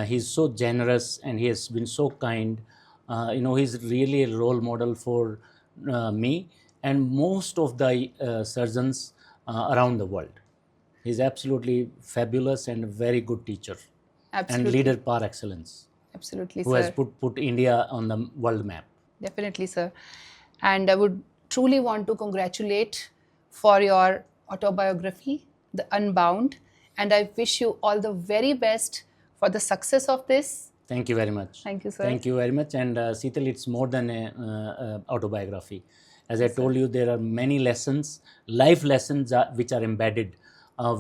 He's so generous and he has been so kind. He's really a role model for me, and most of the surgeons around the world. He's absolutely fabulous and a very good teacher and Absolutely. leader par excellence, Absolutely, who sir. has put India on the world map. Definitely, sir. And I would truly want to congratulate for your autobiography, The Unbound. And I wish you all the very best for the success of this. Thank you very much. Thank you, sir. Thank you very much. And Seetal, it's more than a autobiography. As I told you, there are many lessons, life lessons which are embedded,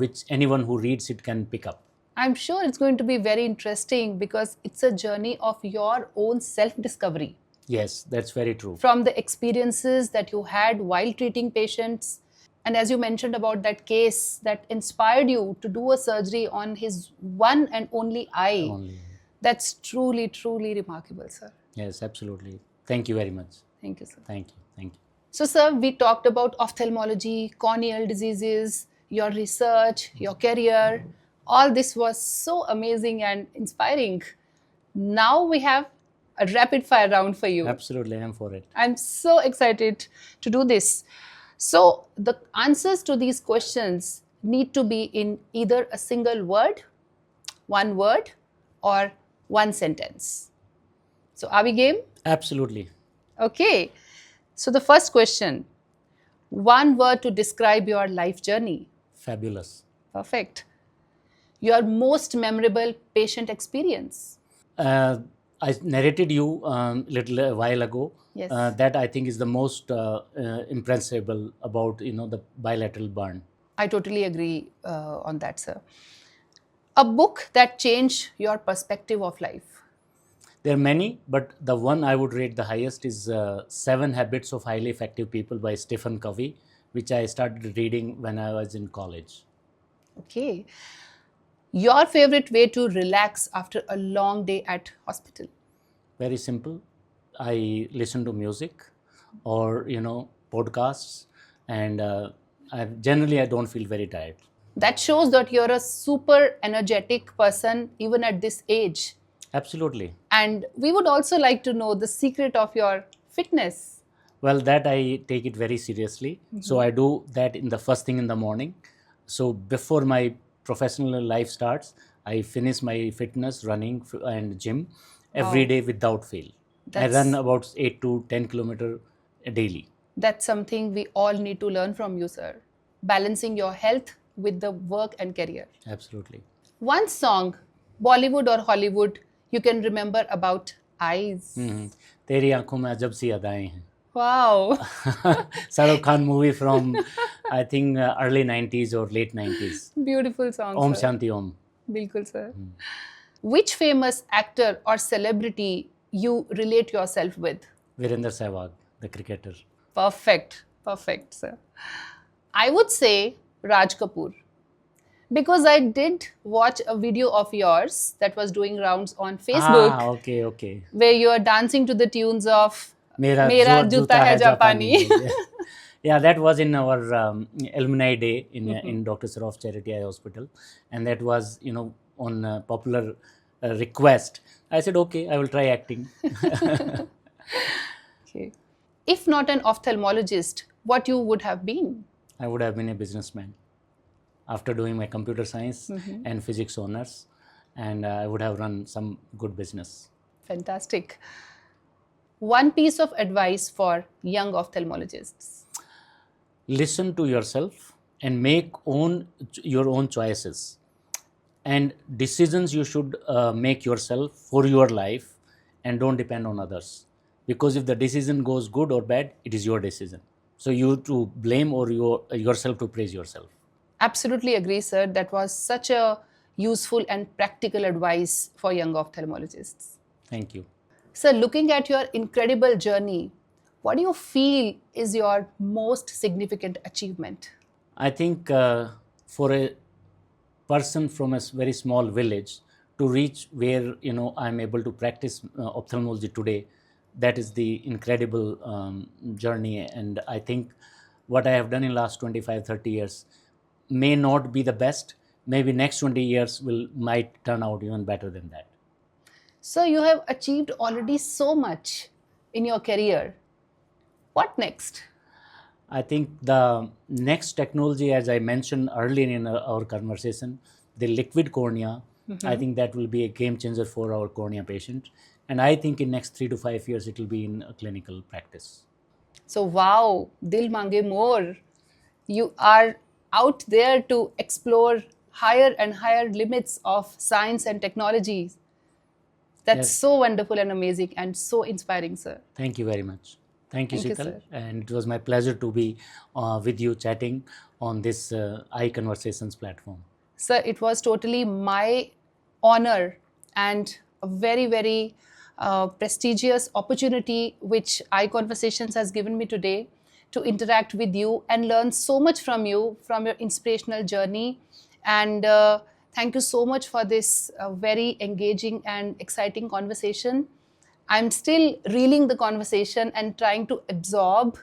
which anyone who reads it can pick up. I'm sure it's going to be very interesting because it's a journey of your own self-discovery. Yes, that's very true. From the experiences that you had while treating patients. And as you mentioned about that case that inspired you to do a surgery on his one and only eye. That's truly, truly remarkable, sir. Yes, absolutely. Thank you very much. Thank you, sir. Thank you. Thank you. So, sir, we talked about ophthalmology, corneal diseases, your research, your career. All this was so amazing and inspiring. Now we have a rapid fire round for you. Absolutely, I am for it. I'm so excited to do this. So, the answers to these questions need to be in either a single word, one word, or one sentence. So, are we game? Absolutely. Okay. So, the first question, one word to describe your life journey. Fabulous. Perfect. Your most memorable patient experience. I narrated you little while ago. Yes. That I think is the most impressible about the bilateral burn. I totally agree on that, sir. A book that changed your perspective of life. There are many, but the one I would rate the highest is 7 Habits of Highly Effective People by Stephen Covey, which I started reading when I was in college. Okay. Your favorite way to relax after a long day at hospital? Very simple. I listen to music or, podcasts, and I don't feel very tired. That shows that you're a super energetic person even at this age. Absolutely. And we would also like to know the secret of your fitness. Well, that I take it very seriously. So I do that in the first thing in the morning. So before my professional life starts, I finish my fitness, running and gym every day without fail. I run about 8 to 10 kilometers daily. That's something we all need to learn from you, sir. Balancing your health with the work and career. Absolutely. One song, Bollywood or Hollywood, you can remember about eyes. तेरी आंखों में अजब सी अदाएं हैं. Wow. Shahrukh Khan movie from, I think, early 90s or late 90s. Beautiful song, Om sir. Shanti Om. Bilkul, sir. Which famous actor or celebrity you relate yourself with? Virender Sehwag, the cricketer. Perfect. Perfect, sir. I would say Raj Kapoor. Because I did watch a video of yours that was doing rounds on Facebook. Okay. Where you are dancing to the tunes of Mera Juta Hai Japani. Yeah, that was in our alumni day in Dr. Sarof Charity Eye Hospital. And that was, on popular request. I said, okay, I will try acting. Okay. If not an ophthalmologist, what you would have been? I would have been a businessman. After doing my computer science and physics honors, and I would have run some good business. Fantastic. One piece of advice for young ophthalmologists. Listen to yourself and make your own choices. And decisions you should make yourself for your life, and don't depend on others. Because if the decision goes good or bad, it is your decision. So you to blame or yourself to praise yourself. Absolutely agree, sir. That was such a useful and practical advice for young ophthalmologists. Thank you. Sir, looking at your incredible journey, what do you feel is your most significant achievement? I think for a person from a very small village to reach where I'm able to practice ophthalmology today, that is the incredible journey. And I think what I have done in last 25-30 years may not be the best. Maybe next 20 years might turn out even better than that. So you have achieved already so much in your career. What next? I think the next technology, as I mentioned earlier in our conversation, the liquid cornea, I think that will be a game changer for our cornea patient. And I think in next 3 to 5 years, it will be in clinical practice. So, wow, Dil Mange More. You are out there to explore higher and higher limits of science and technology. That's Yes. so wonderful and amazing and so inspiring, sir. Thank you very much. Thank you, Thank you, Sheetal. sir. And it was my pleasure to be with you chatting on this iConversations platform. Sir, it was totally my honor and a very, very prestigious opportunity which iConversations has given me today to interact with you and learn so much from you, from your inspirational journey. And thank you so much for this very engaging and exciting conversation. I'm still reeling the conversation and trying to absorb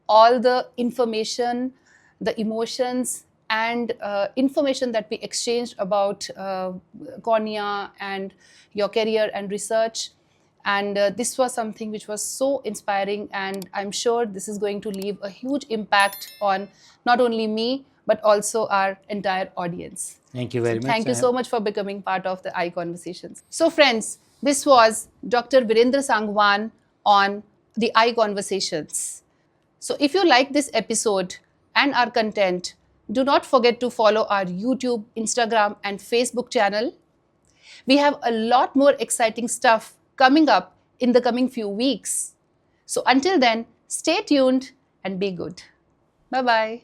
all the information, the emotions, and information that we exchanged about cornea and your career and research. And this was something which was so inspiring, and I'm sure this is going to leave a huge impact on not only me, but also our entire audience. Thank you very much. Thank you so much for becoming part of the iConversations. So friends, this was Dr. Virendra Sangwan on the iConversations. So if you like this episode and our content, do not forget to follow our YouTube, Instagram, and Facebook channel. We have a lot more exciting stuff coming up in the coming few weeks. So until then, stay tuned and be good. Bye-bye.